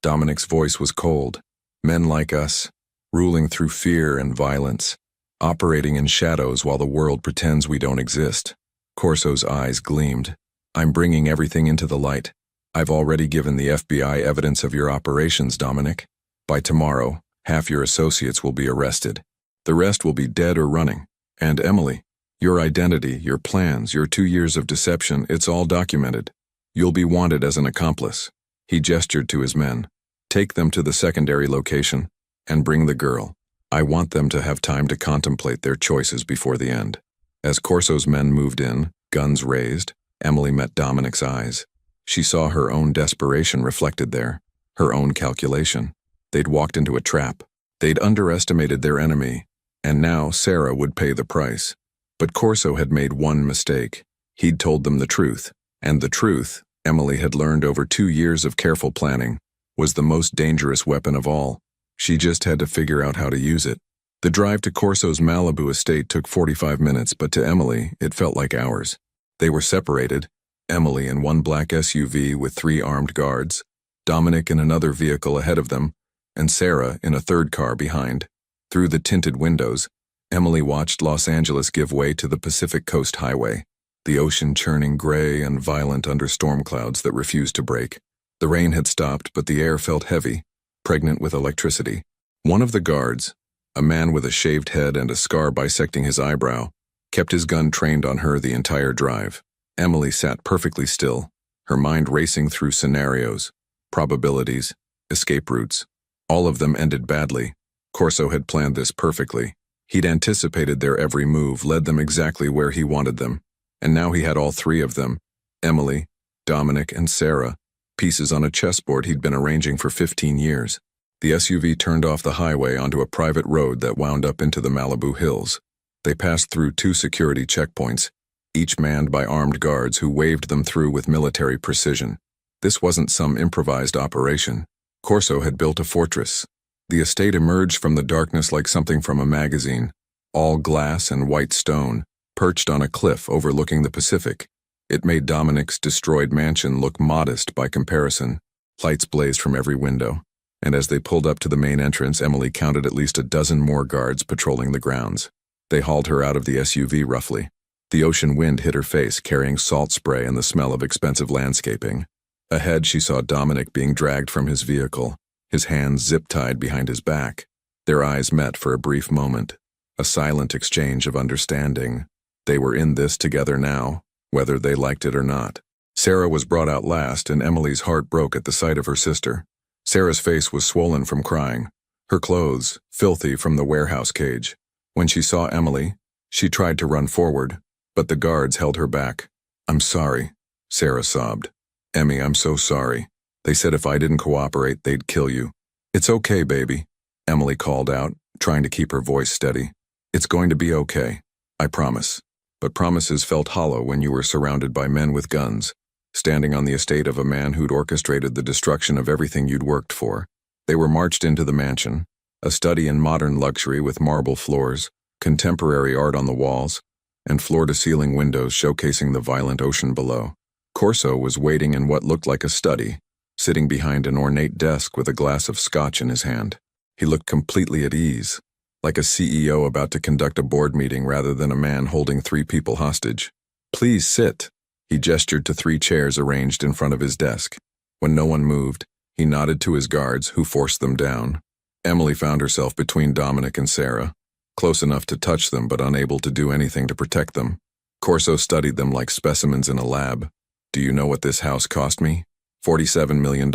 Dominic's voice was cold. Men like us, ruling through fear and violence, operating in shadows while the world pretends we don't exist. Corso's eyes gleamed. I'm bringing everything into the light. I've already given the FBI evidence of your operations, Dominic. By tomorrow, half your associates will be arrested. The rest will be dead or running. And Emily, your identity, your plans, your 2 years of deception, it's all documented. You'll be wanted as an accomplice. He gestured to his men. Take them to the secondary location and bring the girl. I want them to have time to contemplate their choices before the end. As Corso's men moved in, guns raised, Emily met Dominic's eyes. She saw her own desperation reflected there, her own calculation. They'd walked into a trap. They'd underestimated their enemy, and now Sarah would pay the price. But Corso had made one mistake. He'd told them the truth, and the truth, Emily had learned over 2 years of careful planning, was the most dangerous weapon of all. She just had to figure out how to use it. The drive to Corso's Malibu estate took 45 minutes, but to Emily, it felt like hours. They were separated, Emily in one black SUV with 3 armed guards, Dominic in another vehicle ahead of them, and Sarah in a third car behind. Through the tinted windows, Emily watched Los Angeles give way to the Pacific Coast Highway, the ocean churning gray and violent under storm clouds that refused to break. The rain had stopped, but the air felt heavy, pregnant with electricity. One of the guards, a man with a shaved head and a scar bisecting his eyebrow, kept his gun trained on her the entire drive. Emily sat perfectly still, her mind racing through scenarios, probabilities, escape routes. All of them ended badly. Corso had planned this perfectly. He'd anticipated their every move, led them exactly where he wanted them. And now he had all 3 of them, Emily, Dominic, and Sarah, pieces on a chessboard he'd been arranging for 15 years. The SUV turned off the highway onto a private road that wound up into the Malibu hills. They passed through 2 security checkpoints, each manned by armed guards who waved them through with military precision. This wasn't some improvised operation. Corso had built a fortress. The estate emerged from the darkness like something from a magazine, all glass and white stone, perched on a cliff overlooking the Pacific. It made Dominic's destroyed mansion look modest by comparison. Lights blazed from every window, and as they pulled up to the main entrance, Emily counted at least a dozen more guards patrolling the grounds. They hauled her out of the SUV roughly. The ocean wind hit her face, carrying salt spray and the smell of expensive landscaping. Ahead, she saw Dominic being dragged from his vehicle, his hands zip-tied behind his back. Their eyes met for a brief moment, a silent exchange of understanding. They were in this together now, whether they liked it or not. Sarah was brought out last, and Emily's heart broke at the sight of her sister. Sarah's face was swollen from crying, her clothes filthy from the warehouse cage. When she saw Emily, she tried to run forward, but the guards held her back. "I'm sorry," Sarah sobbed. "Emmy, I'm so sorry. They said if I didn't cooperate, they'd kill you." "It's okay, baby," Emily called out, trying to keep her voice steady. "It's going to be okay. I promise." But promises felt hollow when you were surrounded by men with guns, standing on the estate of a man who'd orchestrated the destruction of everything you'd worked for. They were marched into the mansion, a study in modern luxury with marble floors, contemporary art on the walls, and floor-to-ceiling windows showcasing the violent ocean below. Corso was waiting in what looked like a study, sitting behind an ornate desk with a glass of scotch in his hand. He looked completely at ease, like a CEO about to conduct a board meeting rather than a man holding 3 people hostage. "Please sit." He gestured to 3 chairs arranged in front of his desk. When no one moved, he nodded to his guards, who forced them down. Emily found herself between Dominic and Sarah, close enough to touch them but unable to do anything to protect them. Corso studied them like specimens in a lab. "Do you know what this house cost me? $47 million.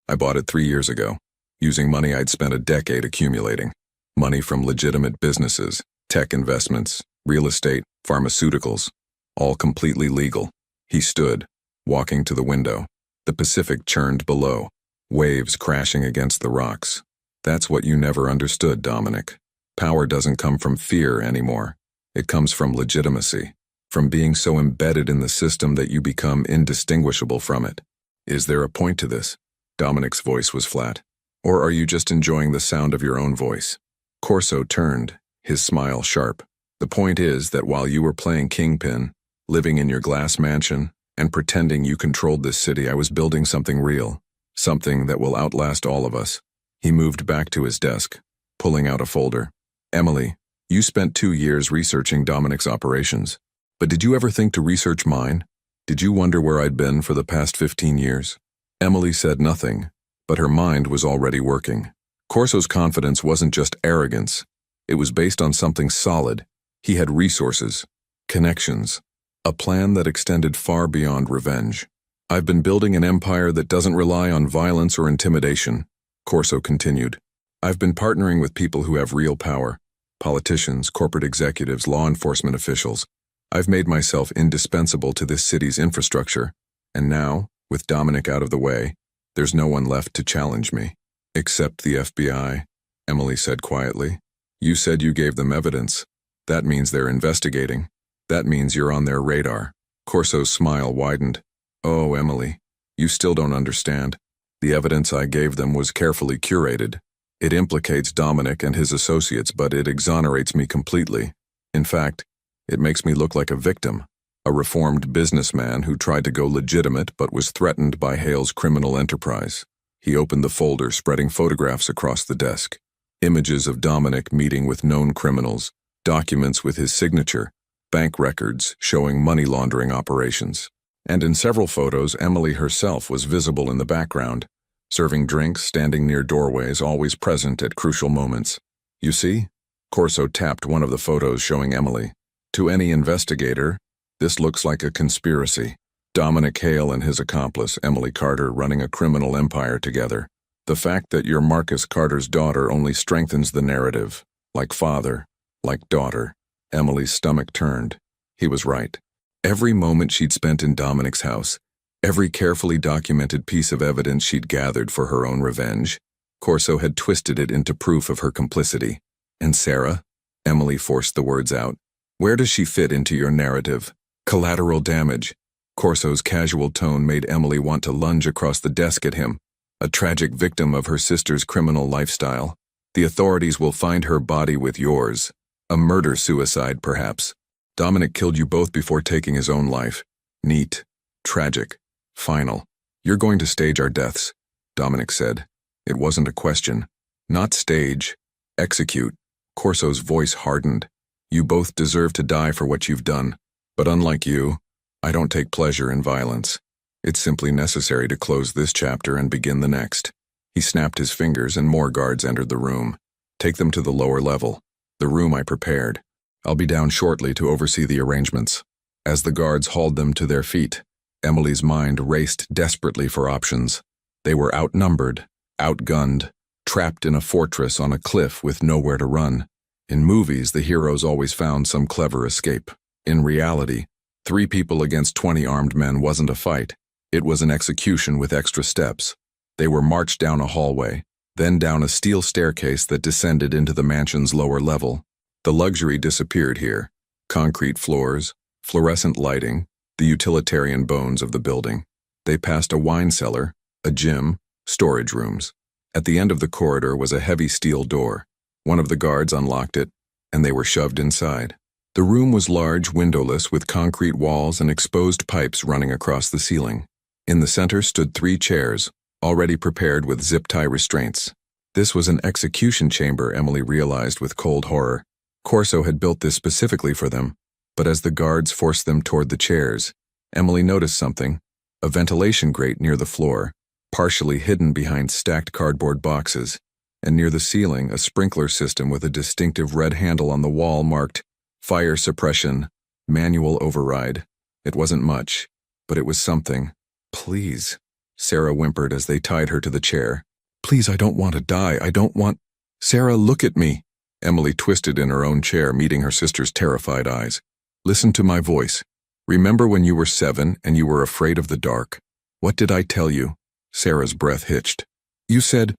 I bought it 3 years ago, using money I'd spent a decade accumulating. Money from legitimate businesses, tech investments, real estate, pharmaceuticals, all completely legal." He stood, walking to the window. The Pacific churned below, waves crashing against the rocks. "That's what you never understood, Dominic. Power doesn't come from fear anymore. It comes from legitimacy, from being so embedded in the system that you become indistinguishable from it." "Is there a point to this?" Dominic's voice was flat. "Or are you just enjoying the sound of your own voice?" Corso turned, his smile sharp. "The point is that while you were playing Kingpin, living in your glass mansion, and pretending you controlled this city, I was building something real. Something that will outlast all of us." He moved back to his desk, pulling out a folder. "Emily, you spent 2 years researching Dominic's operations. But did you ever think to research mine? Did you wonder where I'd been for the past 15 years? Emily said nothing, but her mind was already working. Corso's confidence wasn't just arrogance. It was based on something solid. He had resources, connections, a plan that extended far beyond revenge. "I've been building an empire that doesn't rely on violence or intimidation," Corso continued. "I've been partnering with people who have real power. Politicians, corporate executives, law enforcement officials. I've made myself indispensable to this city's infrastructure, and now, with Dominic out of the way, there's no one left to challenge me." "Except the FBI," Emily said quietly. "You said you gave them evidence. That means they're investigating. That means you're on their radar." Corso's smile widened. "Oh, Emily, you still don't understand. The evidence I gave them was carefully curated. It implicates Dominic and his associates, but it exonerates me completely. In fact, it makes me look like a victim, a reformed businessman who tried to go legitimate but was threatened by Hale's criminal enterprise." He opened the folder, spreading photographs across the desk. Images of Dominic meeting with known criminals, documents with his signature, bank records showing money laundering operations. And in several photos, Emily herself was visible in the background, serving drinks, standing near doorways, always present at crucial moments. "You see?" Corso tapped one of the photos showing Emily. "To any investigator, this looks like a conspiracy. Dominic Hale and his accomplice, Emily Carter, running a criminal empire together. The fact that you're Marcus Carter's daughter only strengthens the narrative. Like father, like daughter." Emily's stomach turned. He was right. Every moment she'd spent in Dominic's house, every carefully documented piece of evidence she'd gathered for her own revenge, Corso had twisted it into proof of her complicity. "And Sarah?" Emily forced the words out. "Where does she fit into your narrative? Collateral damage." Corso's casual tone made Emily want to lunge across the desk at him. "A tragic victim of her sister's criminal lifestyle. The authorities will find her body with yours. A murder-suicide, perhaps. Dominic killed you both before taking his own life. Neat. Tragic. Final. You're going to stage our deaths," Dominic said. It wasn't a question. "Not stage. Execute." Corso's voice hardened. "You both deserve to die for what you've done. But unlike you, I don't take pleasure in violence. It's simply necessary to close this chapter and begin the next." He snapped his fingers and more guards entered the room. "Take them to the lower level. The room I prepared. I'll be down shortly to oversee the arrangements." As the guards hauled them to their feet, Emily's mind raced desperately for options. They were outnumbered, outgunned, trapped in a fortress on a cliff with nowhere to run. In movies, the heroes always found some clever escape. In reality, 3 people against 20 armed men wasn't a fight. It was an execution with extra steps. They were marched down a hallway, then down a steel staircase that descended into the mansion's lower level. The luxury disappeared here. Concrete floors, fluorescent lighting, the utilitarian bones of the building. They passed a wine cellar, a gym, storage rooms. At the end of the corridor was a heavy steel door. One of the guards unlocked it, and they were shoved inside. The room was large, windowless, with concrete walls and exposed pipes running across the ceiling. In the center stood 3 chairs, already prepared with zip-tie restraints. This was an execution chamber, Emily realized with cold horror. Corso had built this specifically for them, but as the guards forced them toward the chairs, Emily noticed something: a ventilation grate near the floor, partially hidden behind stacked cardboard boxes, and near the ceiling a sprinkler system with a distinctive red handle on the wall marked "Fire Suppression, Manual Override." It wasn't much, but it was something. "Please," Sarah whimpered as they tied her to the chair. "Please, I don't want to die. I don't want—" "Sarah, look at me." Emily twisted in her own chair, meeting her sister's terrified eyes. "Listen to my voice. Remember when you were 7 and you were afraid of the dark? What did I tell you?" Sarah's breath hitched. You said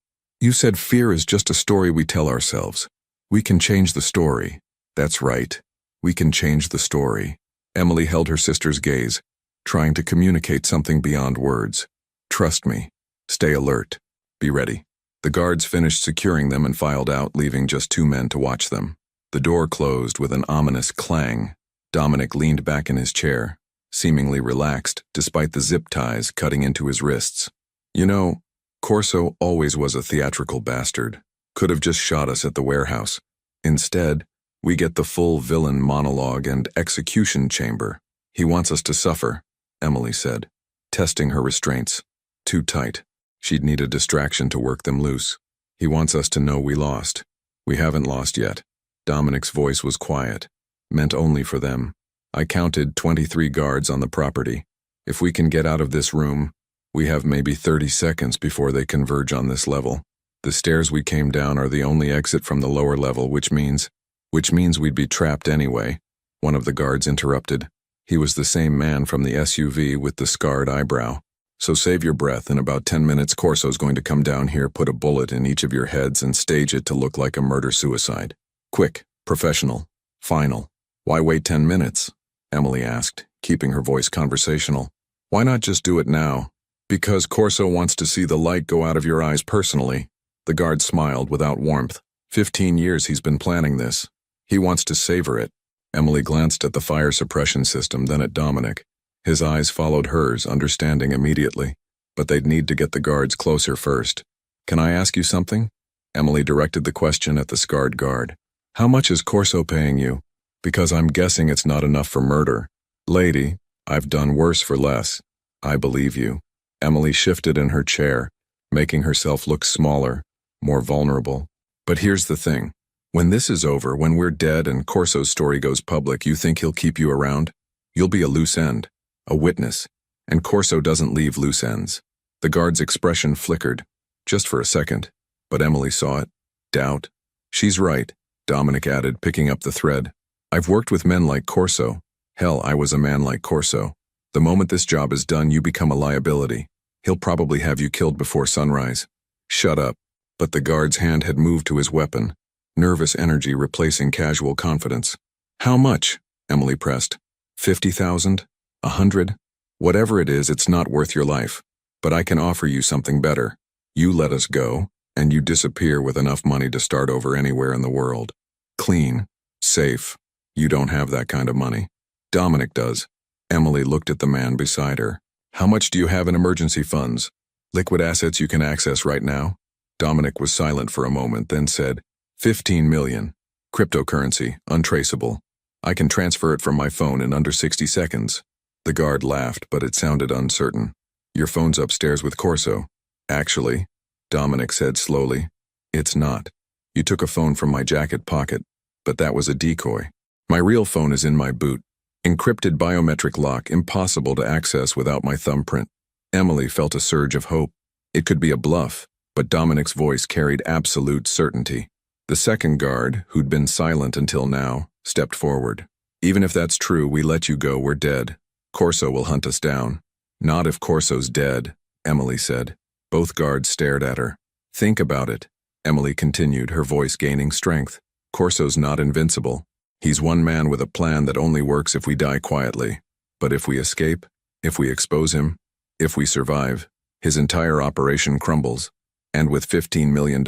fear is just a story we tell ourselves. We can change the story." "That's right. We can change the story." Emily held her sister's gaze, trying to communicate something beyond words. "Trust me. Stay alert. Be ready." The guards finished securing them and filed out, leaving just 2 men to watch them. The door closed with an ominous clang. Dominic leaned back in his chair, seemingly relaxed despite the zip ties cutting into his wrists. You know, Corso always was a theatrical bastard. Could have just shot us at the warehouse. Instead, we get the full villain monologue and execution chamber. He wants us to suffer, Emily said, testing her restraints. Too tight. She'd need a distraction to work them loose. He wants us to know we lost. We haven't lost yet. Dominic's voice was quiet, meant only for them. I counted 23 guards on the property. If we can get out of this room, we have maybe 30 seconds before they converge on this level. The stairs we came down are the only exit from the lower level, which means we'd be trapped anyway, one of the guards interrupted. He was the same man from the SUV with the scarred eyebrow. So save your breath. In about 10 minutes, Corso's going to come down here, put a bullet in each of your heads and stage it to look like a murder-suicide. Quick, professional, final. Why wait 10 minutes? Emily asked, keeping her voice conversational. Why not just do it now? Because Corso wants to see the light go out of your eyes personally. The guard smiled without warmth. 15 years he's been planning this. He wants to savor it. Emily glanced at the fire suppression system, then at Dominic. His eyes followed hers, understanding immediately. But they'd need to get the guards closer first. Can I ask you something? Emily directed the question at the scarred guard. How much is Corso paying you? Because I'm guessing it's not enough for murder. Lady, I've done worse for less. I believe you. Emily shifted in her chair, making herself look smaller, more vulnerable. But here's the thing. When this is over, when we're dead and Corso's story goes public, you think he'll keep you around? You'll be a loose end, a witness, and Corso doesn't leave loose ends. The guard's expression flickered, just for a second, but Emily saw it. Doubt. She's right, Dominic added, picking up the thread. I've worked with men like Corso. Hell, I was a man like Corso. The moment this job is done, you become a liability. He'll probably have you killed before sunrise. Shut up. But the guard's hand had moved to his weapon, nervous energy replacing casual confidence. How much? Emily pressed. 50,000? 100? Whatever it is, it's not worth your life. But I can offer you something better. You let us go, and you disappear with enough money to start over anywhere in the world. Clean. Safe. You don't have that kind of money. Dominic does. Emily looked at the man beside her. How much do you have in emergency funds? Liquid assets you can access right now? Dominic was silent for a moment, then said, 15 million. Cryptocurrency, untraceable. I can transfer it from my phone in under 60 seconds. The guard laughed, but it sounded uncertain. Your phone's upstairs with Corso. Actually, Dominic said slowly, it's not. You took a phone from my jacket pocket, but that was a decoy. My real phone is in my boot. Encrypted biometric lock, impossible to access without my thumbprint. Emily felt a surge of hope. It could be a bluff, but Dominic's voice carried absolute certainty. The second guard, who'd been silent until now, stepped forward. Even if that's true, we let you go, we're dead. Corso will hunt us down. Not if Corso's dead, Emily said. Both guards stared at her. Think about it, Emily continued, her voice gaining strength. Corso's not invincible. He's one man with a plan that only works if we die quietly. But if we escape, if we expose him, if we survive, his entire operation crumbles. And with $15 million,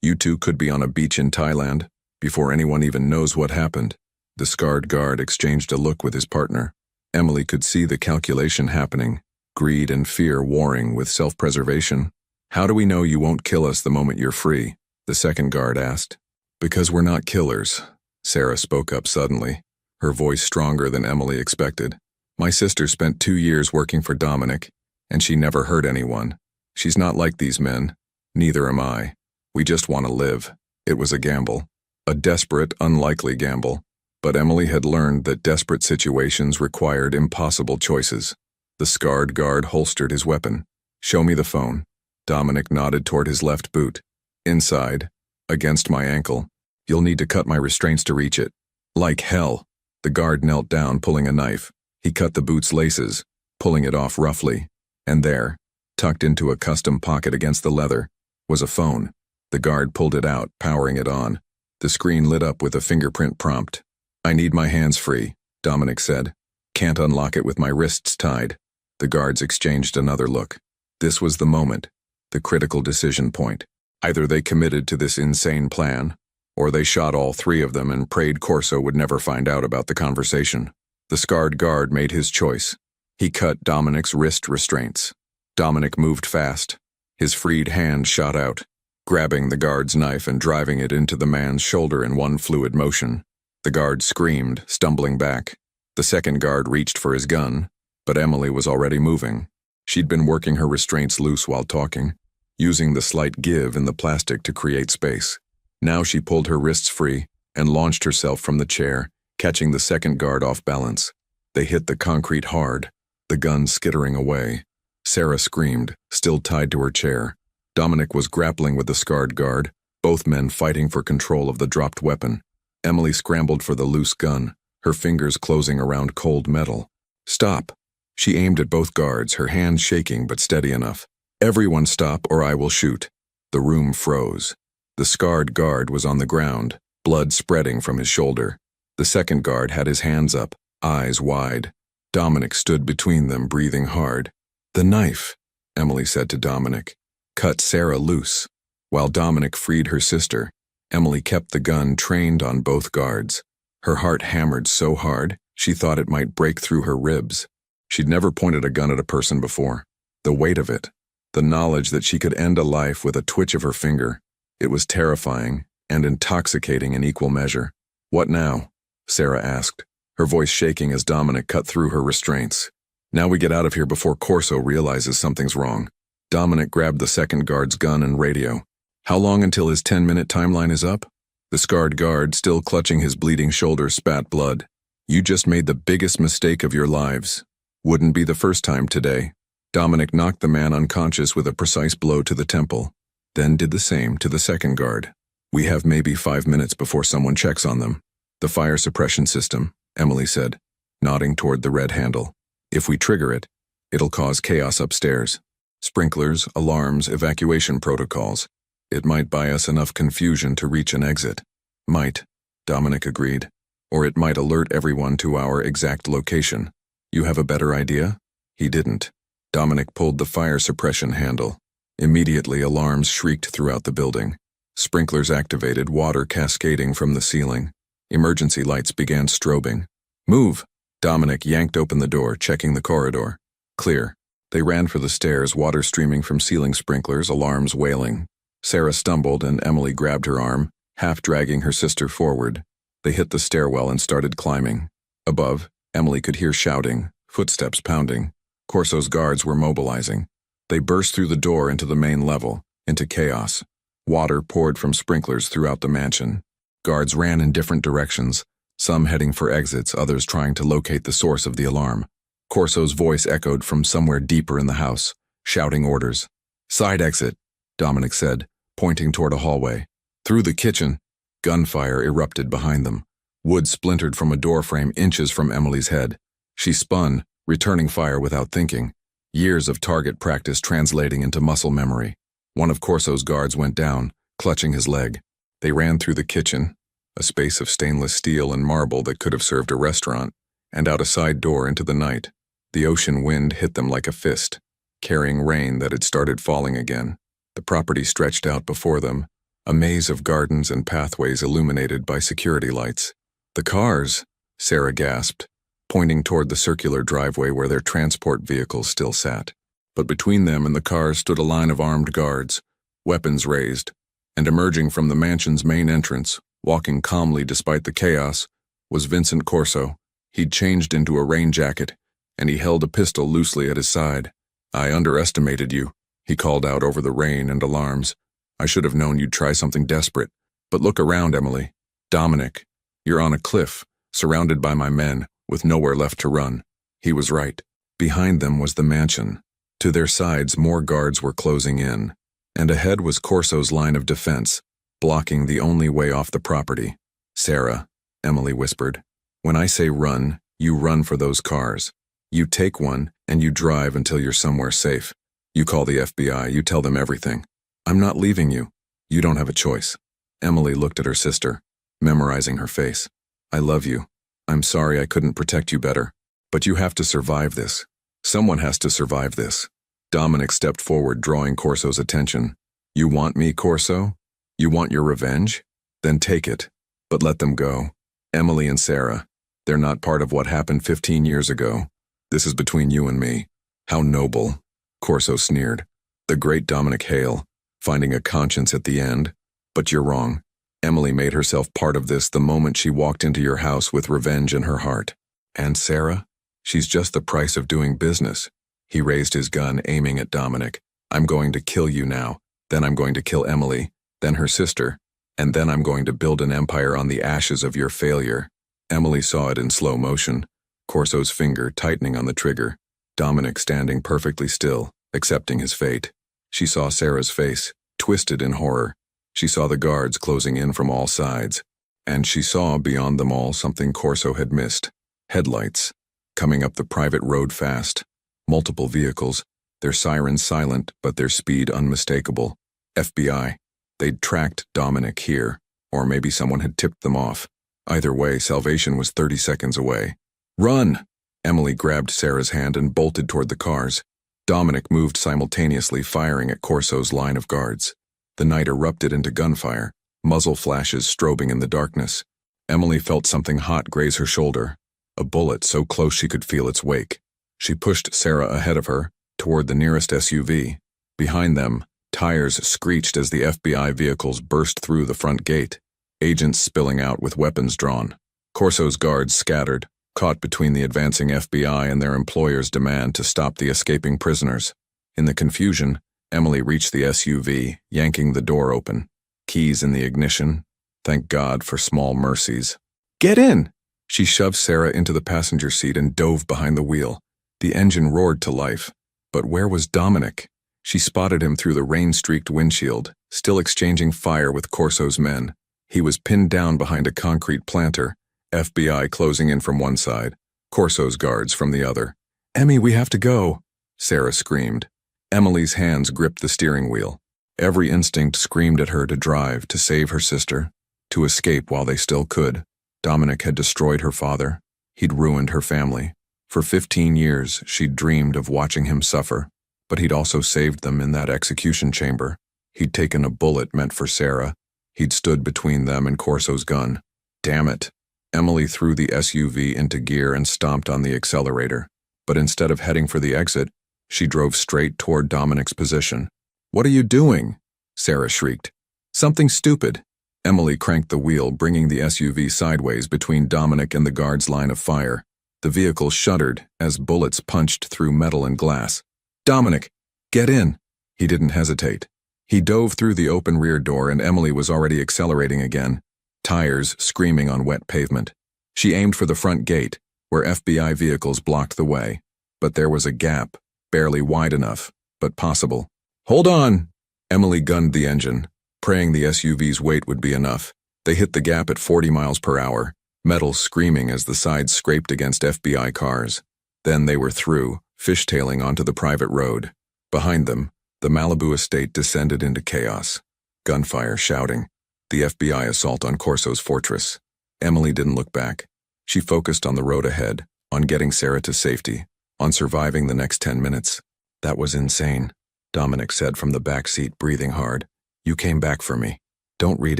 you two could be on a beach in Thailand before anyone even knows what happened. The scarred guard exchanged a look with his partner. Emily could see the calculation happening, greed and fear warring with self-preservation. How do we know you won't kill us the moment you're free? The second guard asked. Because we're not killers. Sarah spoke up suddenly, her voice stronger than Emily expected. My sister spent 2 years working for Dominic, and she never hurt anyone. She's not like these men. Neither am I. We just want to live. It was a gamble. A desperate, unlikely gamble. But Emily had learned that desperate situations required impossible choices. The scarred guard holstered his weapon. Show me the phone. Dominic nodded toward his left boot. Inside, against my ankle. You'll need to cut my restraints to reach it. Like hell. The guard knelt down, pulling a knife. He cut the boot's laces, pulling it off roughly. And there, tucked into a custom pocket against the leather, was a phone. The guard pulled it out, powering it on. The screen lit up with a fingerprint prompt. I need my hands free, Dominic said. Can't unlock it with my wrists tied. The guards exchanged another look. This was the moment, the critical decision point. Either they committed to this insane plan, Or they shot all three of them and prayed Corso would never find out about the conversation. The scarred guard made his choice. He cut Dominic's wrist restraints. Dominic moved fast. His freed hand shot out, grabbing the guard's knife and driving it into the man's shoulder in one fluid motion. The guard screamed, stumbling back. The second guard reached for his gun, but Emily was already moving. She'd been working her restraints loose while talking, using the slight give in the plastic to create space. Now she pulled her wrists free and launched herself from the chair, catching the second guard off balance. They hit the concrete hard, the gun skittering away. Sarah screamed, still tied to her chair. Dominic was grappling with the scarred guard, both men fighting for control of the dropped weapon. Emily scrambled for the loose gun, her fingers closing around cold metal. "Stop!" She aimed at both guards, her hands shaking but steady enough. "Everyone stop or I will shoot." The room froze. The scarred guard was on the ground, blood spreading from his shoulder. The second guard had his hands up, eyes wide. Dominic stood between them, breathing hard. "The knife," Emily said to Dominic, cut Sarah loose. While Dominic freed her sister, Emily kept the gun trained on both guards. Her heart hammered so hard, she thought it might break through her ribs. She'd never pointed a gun at a person before. The weight of it, the knowledge that she could end a life with a twitch of her finger, it was terrifying and intoxicating in equal measure. "What now?" Sarah asked, her voice shaking as Dominic cut through her restraints. "Now we get out of here before Corso realizes something's wrong." Dominic grabbed the second guard's gun and radio. "How long until his 10-minute timeline is up?" The scarred guard, still clutching his bleeding shoulder, spat blood. "You just made the biggest mistake of your lives. Wouldn't be the first time today." Dominic knocked the man unconscious with a precise blow to the temple, then did the same to the second guard. "We have maybe 5 minutes before someone checks on them." "The fire suppression system," Emily said, nodding toward the red handle. "If we trigger it, it'll cause chaos upstairs. Sprinklers, alarms, evacuation protocols. It might buy us enough confusion to reach an exit." "Might," Dominic agreed. "Or it might alert everyone to our exact location. You have a better idea?" He didn't. Dominic pulled the fire suppression handle. Immediately, alarms shrieked throughout the building. Sprinklers activated, water cascading from the ceiling. Emergency lights began strobing. "Move!" Dominic yanked open the door, checking the corridor. Clear. They ran for the stairs, water streaming from ceiling sprinklers, alarms wailing. Sarah stumbled and Emily grabbed her arm, half dragging her sister forward. They hit the stairwell and started climbing. Above, Emily could hear shouting, footsteps pounding. Corso's guards were mobilizing. They burst through the door into the main level, into chaos. Water poured from sprinklers throughout the mansion. Guards ran in different directions, some heading for exits, others trying to locate the source of the alarm. Corso's voice echoed from somewhere deeper in the house, shouting orders. "Side exit," Dominic said, pointing toward a hallway. "Through the kitchen." Gunfire erupted behind them. Wood splintered from a doorframe inches from Emily's head. She spun, returning fire without thinking. Years of target practice translating into muscle memory. One of Corso's guards went down, clutching his leg. They ran through the kitchen, a space of stainless steel and marble that could have served a restaurant, and out a side door into the night. The ocean wind hit them like a fist, carrying rain that had started falling again. The property stretched out before them, a maze of gardens and pathways illuminated by security lights. "The cars," Sarah gasped, pointing toward the circular driveway where their transport vehicles still sat. But between them and the cars stood a line of armed guards, weapons raised, and emerging from the mansion's main entrance, walking calmly despite the chaos, was Vincent Corso. He'd changed into a rain jacket, and he held a pistol loosely at his side. "I underestimated you," he called out over the rain and alarms. "I should have known you'd try something desperate. But look around, Emily. Dominic, you're on a cliff, surrounded by my men, with nowhere left to run." He was right. Behind them was the mansion. To their sides, more guards were closing in, and ahead was Corso's line of defense, blocking the only way off the property. "Sarah," Emily whispered, "when I say run, you run for those cars. You take one, and you drive until you're somewhere safe. You call the FBI, you tell them everything. I'm not leaving you. You don't have a choice." Emily looked at her sister, memorizing her face. "I love you. I'm sorry I couldn't protect you better. But you have to survive this. Someone has to survive this." Dominic stepped forward, drawing Corso's attention. "You want me, Corso? You want your revenge?" Then take it, but let them go. Emily and Sarah, they're not part of what happened 15 years ago. This is between you and me. How noble, Corso sneered. The great Dominic Hale, finding a conscience at the end. But you're wrong. Emily made herself part of this the moment she walked into your house with revenge in her heart. And Sarah? She's just the price of doing business. He raised his gun, aiming at Dominic. I'm going to kill you now. Then I'm going to kill Emily, then her sister, and then I'm going to build an empire on the ashes of your failure. Emily saw it in slow motion, Corso's finger tightening on the trigger, Dominic standing perfectly still, accepting his fate. She saw Sarah's face, twisted in horror. She saw the guards closing in from all sides. And she saw beyond them all something Corso had missed. Headlights, coming up the private road fast. Multiple vehicles, their sirens silent but their speed unmistakable. FBI. They'd tracked Dominic here, or maybe someone had tipped them off. Either way, salvation was 30 seconds away. Run! Emily grabbed Sarah's hand and bolted toward the cars. Dominic moved simultaneously, firing at Corso's line of guards. The night erupted into gunfire, muzzle flashes strobing in the darkness. Emily felt something hot graze her shoulder, a bullet so close she could feel its wake. She pushed Sarah ahead of her, toward the nearest SUV. Behind them, tires screeched as the FBI vehicles burst through the front gate, agents spilling out with weapons drawn. Corso's guards scattered, caught between the advancing FBI and their employer's demand to stop the escaping prisoners. In the confusion, Emily reached the SUV, yanking the door open. Keys in the ignition. Thank God for small mercies. Get in! She shoved Sarah into the passenger seat and dove behind the wheel. The engine roared to life. But where was Dominic? She spotted him through the rain-streaked windshield, still exchanging fire with Corso's men. He was pinned down behind a concrete planter, FBI closing in from one side, Corso's guards from the other. Emmy, we have to go, Sarah screamed. Emily's hands gripped the steering wheel. Every instinct screamed at her to drive, to save her sister, to escape while they still could. Dominic had destroyed her father. He'd ruined her family. For 15 years, she'd dreamed of watching him suffer, but he'd also saved them in that execution chamber. He'd taken a bullet meant for Sarah. He'd stood between them and Corso's gun. Damn it. Emily threw the SUV into gear and stomped on the accelerator. But instead of heading for the exit, she drove straight toward Dominic's position. What are you doing? Sarah shrieked. Something stupid. Emily cranked the wheel, bringing the SUV sideways between Dominic and the guard's line of fire. The vehicle shuddered as bullets punched through metal and glass. Dominic, get in! He didn't hesitate. He dove through the open rear door and Emily was already accelerating again, tires screaming on wet pavement. She aimed for the front gate, where FBI vehicles blocked the way. But there was a gap, barely wide enough, but possible. Hold on! Emily gunned the engine, praying the SUV's weight would be enough. They hit the gap at 40 miles per hour, metal screaming as the sides scraped against FBI cars. Then they were through, fishtailing onto the private road. Behind them, the Malibu estate descended into chaos. Gunfire, shouting. The FBI assault on Corso's fortress. Emily didn't look back. She focused on the road ahead, on getting Sarah to safety, on surviving the next 10 minutes. That was insane, Dominic said from the back seat, breathing hard. You came back for me. Don't read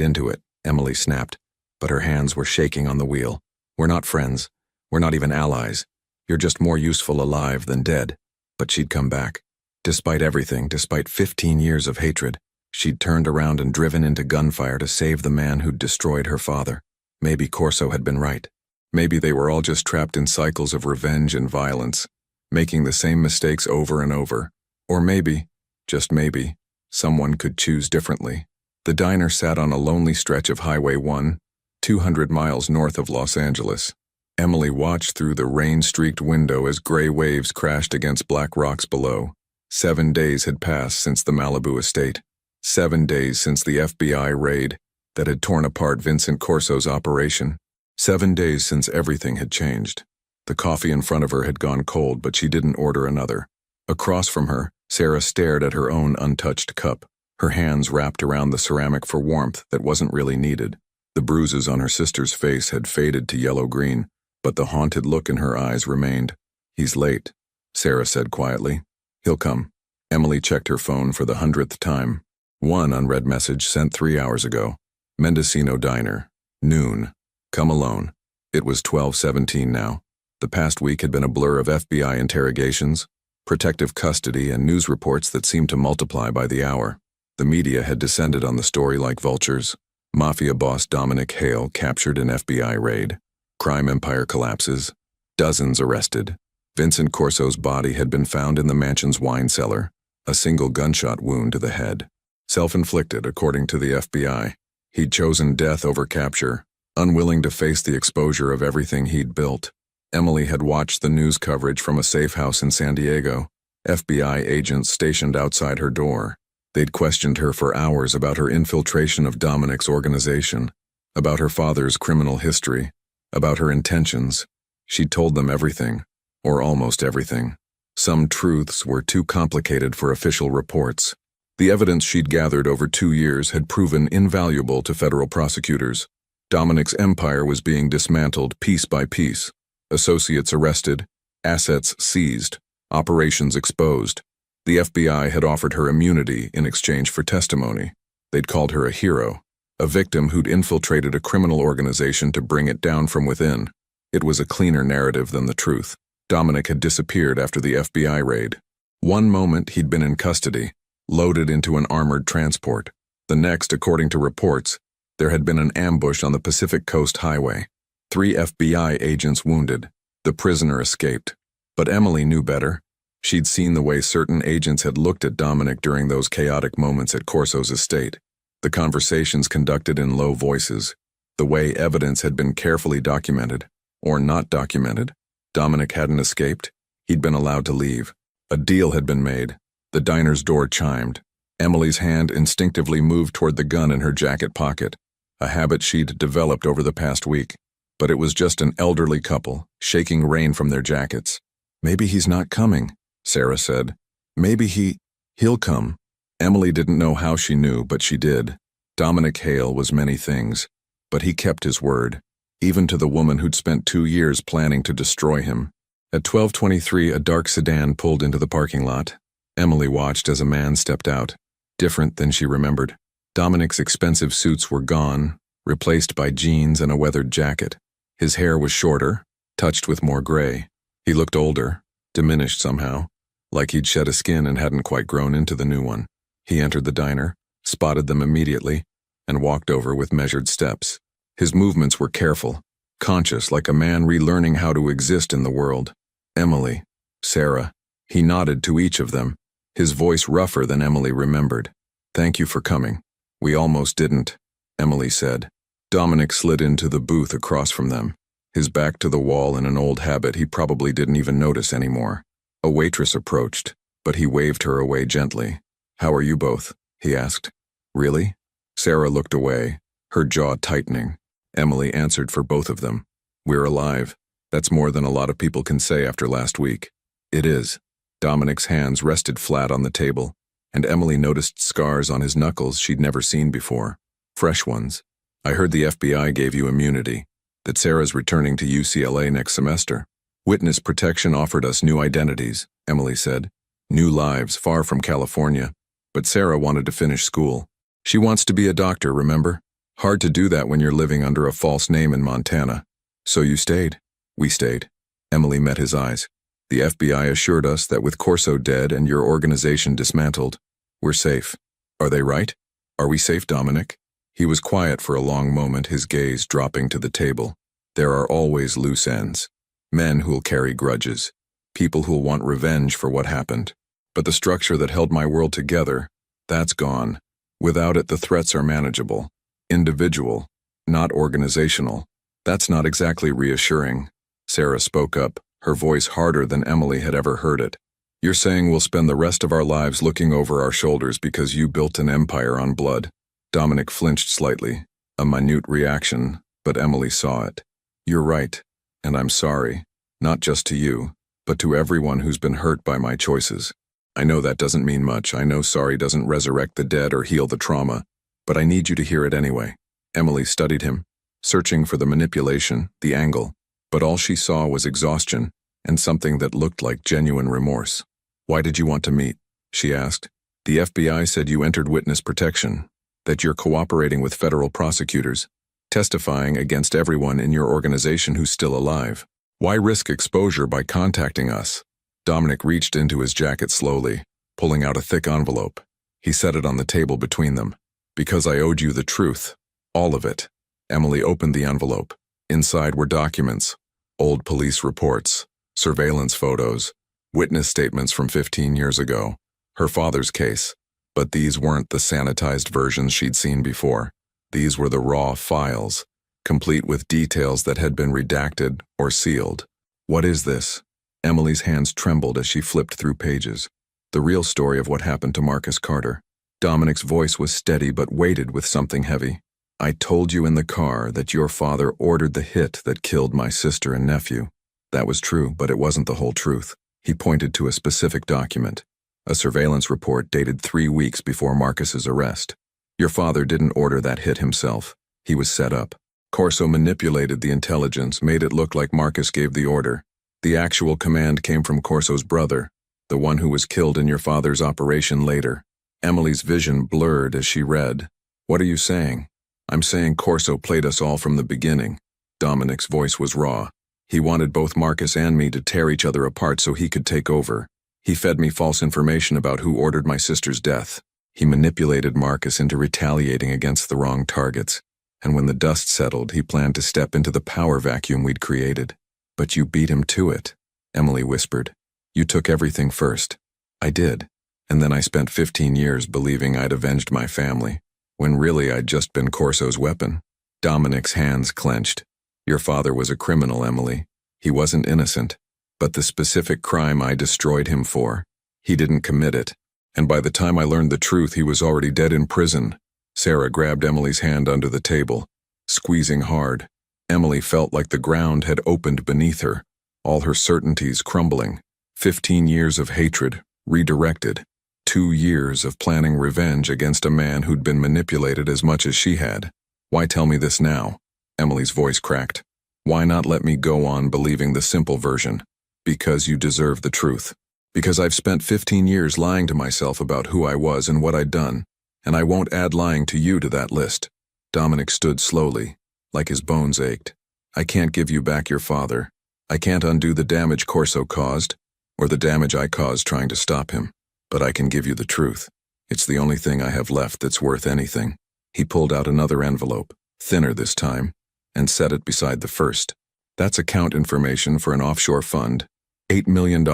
into it, Emily snapped, but her hands were shaking on the wheel. We're not friends. We're not even allies. You're just more useful alive than dead. But she'd come back. Despite everything, despite 15 years of hatred, she'd turned around and driven into gunfire to save the man who'd destroyed her father. Maybe Corso had been right. Maybe they were all just trapped in cycles of revenge and violence, making the same mistakes over and over. Or maybe, just maybe, someone could choose differently. The diner sat on a lonely stretch of Highway 1, 200 miles north of Los Angeles. Emily watched through the rain-streaked window as gray waves crashed against black rocks below. 7 days had passed since the Malibu estate. 7 days since the FBI raid that had torn apart Vincent Corso's operation. 7 days since everything had changed. The coffee in front of her had gone cold, but she didn't order another. Across from her, Sarah stared at her own untouched cup, her hands wrapped around the ceramic for warmth that wasn't really needed. The bruises on her sister's face had faded to yellow-green, but the haunted look in her eyes remained. He's late, Sarah said quietly. He'll come. Emily checked her phone for the 100th time. One unread message sent 3 hours ago. Mendocino Diner. Noon. Come alone. It was 12:17 now. The past week had been a blur of FBI interrogations, protective custody, and news reports that seemed to multiply by the hour. The media had descended on the story like vultures. Mafia boss Dominic Hale captured in FBI raid. Crime empire collapses. Dozens arrested. Vincent Corso's body had been found in the mansion's wine cellar, a single gunshot wound to the head. Self-inflicted, according to the FBI. He'd chosen death over capture, unwilling to face the exposure of everything he'd built. Emily had watched the news coverage from a safe house in San Diego, FBI agents stationed outside her door. They'd questioned her for hours about her infiltration of Dominic's organization, about her father's criminal history, about her intentions. She'd told them everything, or almost everything. Some truths were too complicated for official reports. The evidence she'd gathered over 2 years had proven invaluable to federal prosecutors. Dominic's empire was being dismantled piece by piece. Associates arrested, assets seized, operations exposed. The FBI had offered her immunity in exchange for testimony. They'd called her a hero, a victim who'd infiltrated a criminal organization to bring it down from within. It was a cleaner narrative than the truth. Dominic had disappeared after the FBI raid. One moment he'd been in custody, loaded into an armored transport. The next, according to reports, there had been an ambush on the Pacific Coast Highway. 3 FBI agents wounded. The prisoner escaped. But Emily knew better. She'd seen the way certain agents had looked at Dominic during those chaotic moments at Corso's estate. The conversations conducted in low voices. The way evidence had been carefully documented, or not documented. Dominic hadn't escaped. He'd been allowed to leave. A deal had been made. The diner's door chimed. Emily's hand instinctively moved toward the gun in her jacket pocket, a habit she'd developed over the past week. But it was just an elderly couple, shaking rain from their jackets. "Maybe he's not coming," Sarah said. "Maybe he'll come." Emily didn't know how she knew, but she did. Dominic Hale was many things, but he kept his word, even to the woman who'd spent 2 years planning to destroy him. At 12:23, a dark sedan pulled into the parking lot. Emily watched as a man stepped out, different than she remembered. Dominic's expensive suits were gone, replaced by jeans and a weathered jacket. His hair was shorter, touched with more gray. He looked older, diminished somehow, like he'd shed a skin and hadn't quite grown into the new one. He entered the diner, spotted them immediately, and walked over with measured steps. His movements were careful, conscious, like a man relearning how to exist in the world. Emily, Sarah. He nodded to each of them, his voice rougher than Emily remembered. "Thank you for coming. We almost didn't," Emily said. Dominic slid into the booth across from them, his back to the wall in an old habit he probably didn't even notice anymore. A waitress approached, but he waved her away gently. "How are you both?" he asked. "Really?" Sarah looked away, her jaw tightening. Emily answered for both of them. "We're alive. That's more than a lot of people can say after last week." "It is." Dominic's hands rested flat on the table, and Emily noticed scars on his knuckles she'd never seen before. Fresh ones. "I heard the FBI gave you immunity, that Sarah's returning to UCLA next semester. Witness protection offered us new identities," Emily said. "New lives, far from California. But Sarah wanted to finish school. She wants to be a doctor, remember? Hard to do that when you're living under a false name in Montana. So you stayed." "We stayed." Emily met his eyes. "The FBI assured us that with Corso dead and your organization dismantled, we're safe. Are they right? Are we safe, Dominic?" He was quiet for a long moment, his gaze dropping to the table. "There are always loose ends. Men who'll carry grudges. People who'll want revenge for what happened. But the structure that held my world together, that's gone. Without it, the threats are manageable. Individual, not organizational. That's not exactly reassuring." Sarah spoke up, her voice harder than Emily had ever heard it. "You're saying we'll spend the rest of our lives looking over our shoulders because you built an empire on blood?" Dominic flinched slightly, a minute reaction, but Emily saw it. "You're right, and I'm sorry, not just to you, but to everyone who's been hurt by my choices. I know that doesn't mean much. I know sorry doesn't resurrect the dead or heal the trauma, but I need you to hear it anyway." Emily studied him, searching for the manipulation, the angle, but all she saw was exhaustion and something that looked like genuine remorse. "Why did you want to meet?" she asked. "The FBI said you entered witness protection. that you're cooperating with federal prosecutors, testifying against everyone in your organization who's still alive. Why risk exposure by contacting us? Dominic reached into his jacket slowly, pulling out a thick envelope. He set it on the table between them. Because I owed you the truth. All of it. Emily opened the envelope. Inside were documents, old police reports, surveillance photos, witness statements from 15 years ago, her father's case. But these weren't the sanitized versions she'd seen before. These were the raw files, complete with details that had been redacted or sealed. What is this? Emily's hands trembled as she flipped through pages. The real story of what happened to Marcus Carter. Dominic's voice was steady but weighted with something heavy. I told you in the car that your father ordered the hit that killed my sister and nephew. That was true, but it wasn't the whole truth. He pointed to a specific document, a surveillance report dated 3 weeks before Marcus's arrest. Your father didn't order that hit himself. He was set up. Corso manipulated the intelligence, made it look like Marcus gave the order. The actual command came from Corso's brother, the one who was killed in your father's operation later. Emily's vision blurred as she read. What are you saying? I'm saying Corso played us all from the beginning. Dominic's voice was raw. He wanted both Marcus and me to tear each other apart so he could take over. He fed me false information about who ordered my sister's death. He manipulated Marcus into retaliating against the wrong targets. And when the dust settled, he planned to step into the power vacuum we'd created. But you beat him to it, Emily whispered. You took everything first. I did. And then I spent 15 years believing I'd avenged my family, when really I'd just been Corso's weapon. Dominic's hands clenched. Your father was a criminal, Emily. He wasn't innocent. But the specific crime I destroyed him for, he didn't commit it. And by the time I learned the truth, he was already dead in prison. Sarah grabbed Emily's hand under the table, squeezing hard. Emily felt like the ground had opened beneath her, all her certainties crumbling. 15 years of hatred, redirected. 2 years of planning revenge against a man who'd been manipulated as much as she had. Why tell me this now? Emily's voice cracked. Why not let me go on believing the simple version? Because you deserve the truth. Because I've spent 15 years lying to myself about who I was and what I'd done, and I won't add lying to you to that list. Dominic stood slowly, like his bones ached. I can't give you back your father. I can't undo the damage Corso caused, or the damage I caused trying to stop him. But I can give you the truth. It's the only thing I have left that's worth anything. He pulled out another envelope, thinner this time, and set it beside the first. That's account information for an offshore fund. $8 million.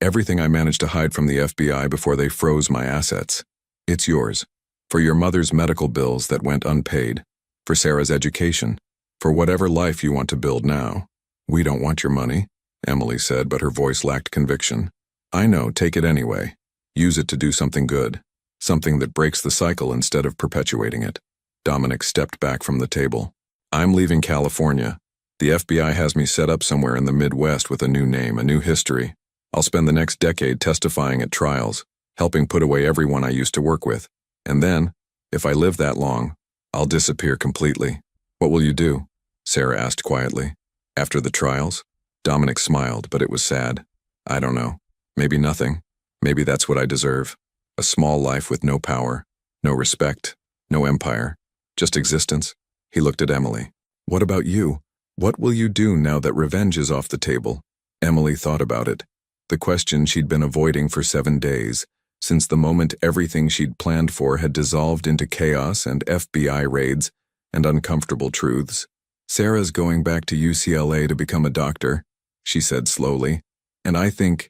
Everything I managed to hide from the FBI before they froze my assets. It's yours. For your mother's medical bills that went unpaid. For Sarah's education. For whatever life you want to build now. We don't want your money, Emily said, but her voice lacked conviction. I know, take it anyway. Use it to do something good. Something that breaks the cycle instead of perpetuating it. Dominic stepped back from the table. I'm leaving California. The FBI has me set up somewhere in the Midwest with a new name, a new history. I'll spend the next decade testifying at trials, helping put away everyone I used to work with. And then, if I live that long, I'll disappear completely. What will you do? Sarah asked quietly. After the trials? Dominic smiled, but it was sad. I don't know. Maybe nothing. Maybe that's what I deserve. A small life with no power, no respect, no empire, just existence. He looked at Emily. What about you? What will you do now that revenge is off the table? Emily thought about it. The question she'd been avoiding for 7 days, since the moment everything she'd planned for had dissolved into chaos and FBI raids and uncomfortable truths. Sarah's going back to UCLA to become a doctor, she said slowly. And I think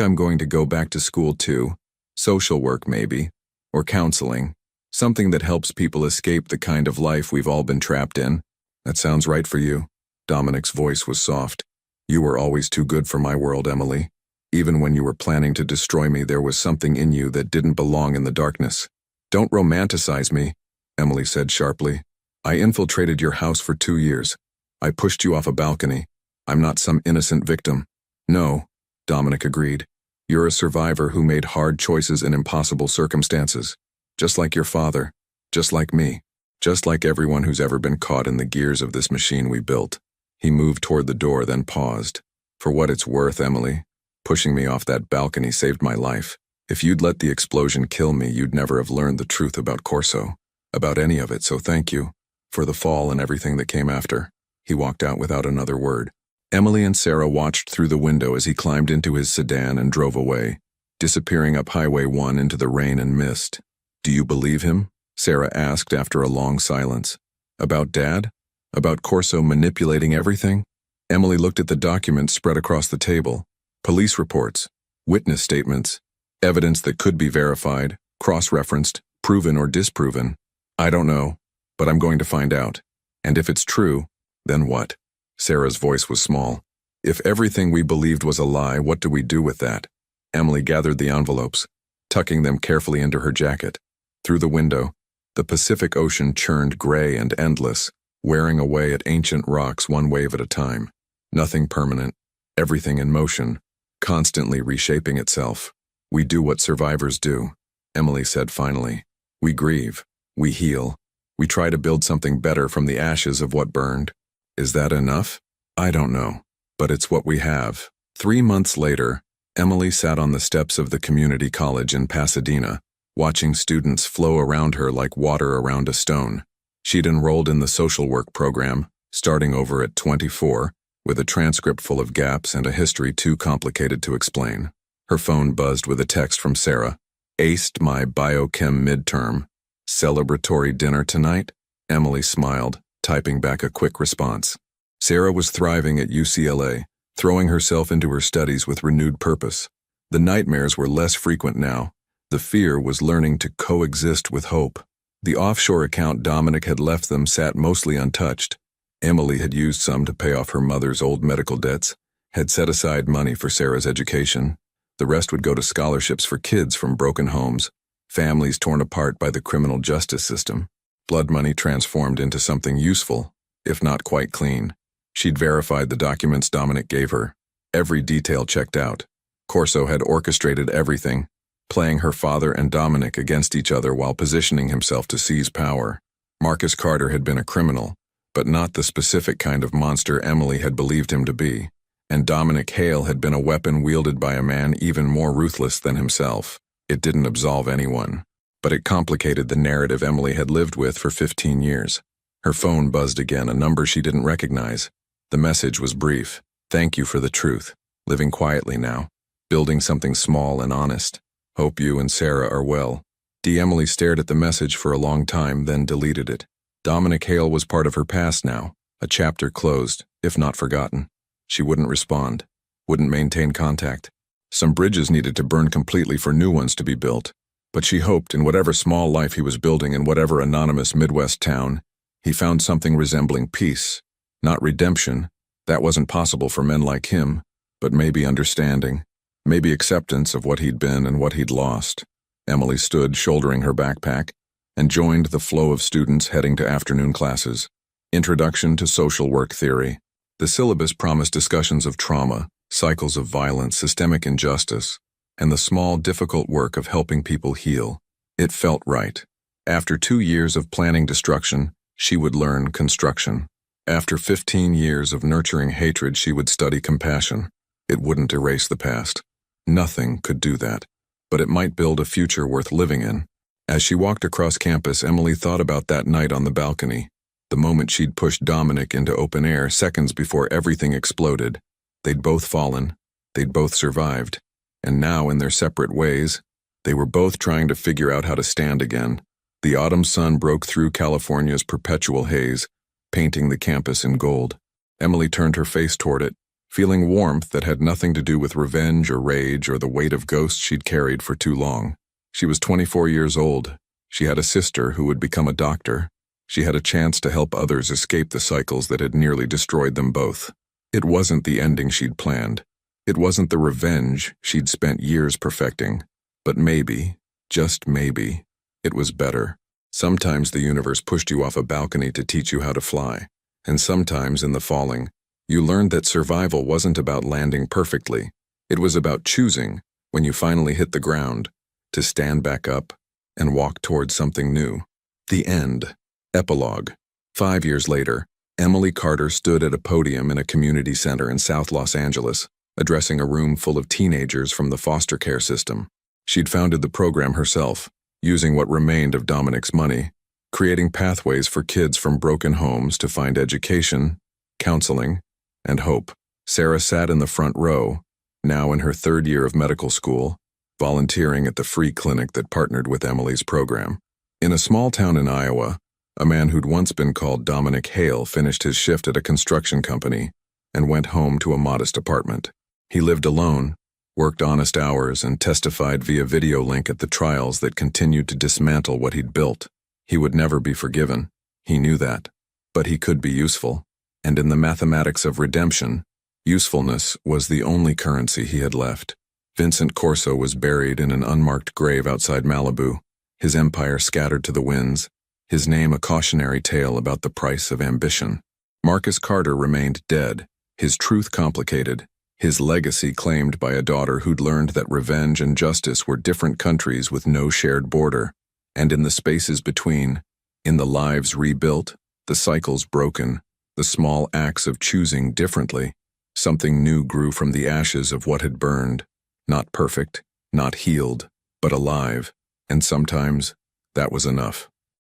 I'm going to go back to school too. Social work maybe, or counseling. Something that helps people escape the kind of life we've all been trapped in. That sounds right for you. Dominic's voice was soft. You were always too good for my world, Emily. Even when you were planning to destroy me, there was something in you that didn't belong in the darkness. Don't romanticize me, Emily said sharply. I infiltrated your house for 2 years. I pushed you off a balcony. I'm not some innocent victim. No, Dominic agreed. You're a survivor who made hard choices in impossible circumstances. Just like your father. Just like me. Just like everyone who's ever been caught in the gears of this machine we built. He moved toward the door, then paused. For what it's worth, Emily, pushing me off that balcony saved my life. If you'd let the explosion kill me, you'd never have learned the truth about Corso, about any of it, so thank you for the fall and everything that came after." He walked out without another word. Emily and Sarah watched through the window as he climbed into his sedan and drove away, disappearing up Highway 1 into the rain and mist. "Do you believe him?" Sarah asked after a long silence. "About Dad? About Corso manipulating everything?" Emily looked at the documents spread across the table. Police reports, witness statements, evidence that could be verified, cross-referenced, proven or disproven. "I don't know, but I'm going to find out. And if it's true, then what?" Sarah's voice was small. "If everything we believed was a lie, what do we do with that?" Emily gathered the envelopes, tucking them carefully into her jacket. Through the window, the Pacific Ocean churned gray and endless, wearing away at ancient rocks one wave at a time. Nothing permanent, everything in motion, constantly reshaping itself. "We do what survivors do," Emily said finally. "We grieve, we heal, we try to build something better from the ashes of what burned. Is that enough? I don't know, but it's what we have." 3 months later, Emily sat on the steps of the community college in Pasadena, watching students flow around her like water around a stone. She'd enrolled in the social work program, starting over at 24, with a transcript full of gaps and a history too complicated to explain. Her phone buzzed with a text from Sarah. "Aced my biochem midterm. Celebratory dinner tonight?" Emily smiled, typing back a quick response. Sarah was thriving at UCLA, throwing herself into her studies with renewed purpose. The nightmares were less frequent now. The fear was learning to coexist with hope. The offshore account Dominic had left them sat mostly untouched. Emily had used some to pay off her mother's old medical debts, had set aside money for Sarah's education. The rest would go to scholarships for kids from broken homes, families torn apart by the criminal justice system. Blood money transformed into something useful, if not quite clean. She'd verified the documents Dominic gave her. Every detail checked out. Corso had orchestrated everything, playing her father and Dominic against each other while positioning himself to seize power. Marcus Carter had been a criminal, but not the specific kind of monster Emily had believed him to be, and Dominic Hale had been a weapon wielded by a man even more ruthless than himself. It didn't absolve anyone, but it complicated the narrative Emily had lived with for 15 years. Her phone buzzed again, a number she didn't recognize. The message was brief. "Thank you for the truth. Living quietly now. Building something small and honest. Hope you and Sarah are well." Emily stared at the message for a long time, then deleted it. Dominic Hale was part of her past now, a chapter closed, if not forgotten. She wouldn't respond, wouldn't maintain contact. Some bridges needed to burn completely for new ones to be built, but she hoped in whatever small life he was building in whatever anonymous Midwest town, he found something resembling peace. Not redemption, that wasn't possible for men like him, but maybe understanding, maybe acceptance of what he'd been and what he'd lost. Emily stood shouldering her backpack and joined the flow of students heading to afternoon classes. Introduction to Social Work Theory. The syllabus promised discussions of trauma, cycles of violence, systemic injustice, and the small, difficult work of helping people heal. It felt right. After 2 years of planning destruction, she would learn construction. After 15 years of nurturing hatred, she would study compassion. It wouldn't erase the past. Nothing could do that, but it might build a future worth living in. As she walked across campus, Emily thought about that night on the balcony, the moment she'd pushed Dominic into open air seconds before everything exploded. They'd both fallen, they'd both survived, and now in their separate ways, they were both trying to figure out how to stand again. The autumn sun broke through California's perpetual haze, painting the campus in gold. Emily turned her face toward it, feeling warmth that had nothing to do with revenge or rage or the weight of ghosts she'd carried for too long. She was 24 years old. She had a sister who would become a doctor. She had a chance to help others escape the cycles that had nearly destroyed them both. It wasn't the ending she'd planned. It wasn't the revenge she'd spent years perfecting. But maybe, just maybe, it was better. Sometimes the universe pushed you off a balcony to teach you how to fly. And sometimes in the falling, you learned that survival wasn't about landing perfectly. It was about choosing, when you finally hit the ground, to stand back up and walk towards something new. The end. Epilogue. 5 years later, Emily Carter stood at a podium in a community center in South Los Angeles, addressing a room full of teenagers from the foster care system. She'd founded the program herself, using what remained of Dominic's money, creating pathways for kids from broken homes to find education, counseling, and hope. Sarah sat in the front row, now in her third year of medical school, volunteering at the free clinic that partnered with Emily's program. In a small town in Iowa, a man who'd once been called Dominic Hale finished his shift at a construction company and went home to a modest apartment. He lived alone, worked honest hours, and testified via video link at the trials that continued to dismantle what he'd built. He would never be forgiven. He knew that. But he could be useful. And in the mathematics of redemption, usefulness was the only currency he had left. Vincent Corso was buried in an unmarked grave outside Malibu, his empire scattered to the winds, his name a cautionary tale about the price of ambition. Marcus Carter remained dead, his truth complicated, his legacy claimed by a daughter who'd learned that revenge and justice were different countries with no shared border. And in the spaces between, in the lives rebuilt, the cycles broken, the small acts of choosing differently, something new grew from the ashes of what had burned, not perfect, not healed, but alive, and sometimes that was enough.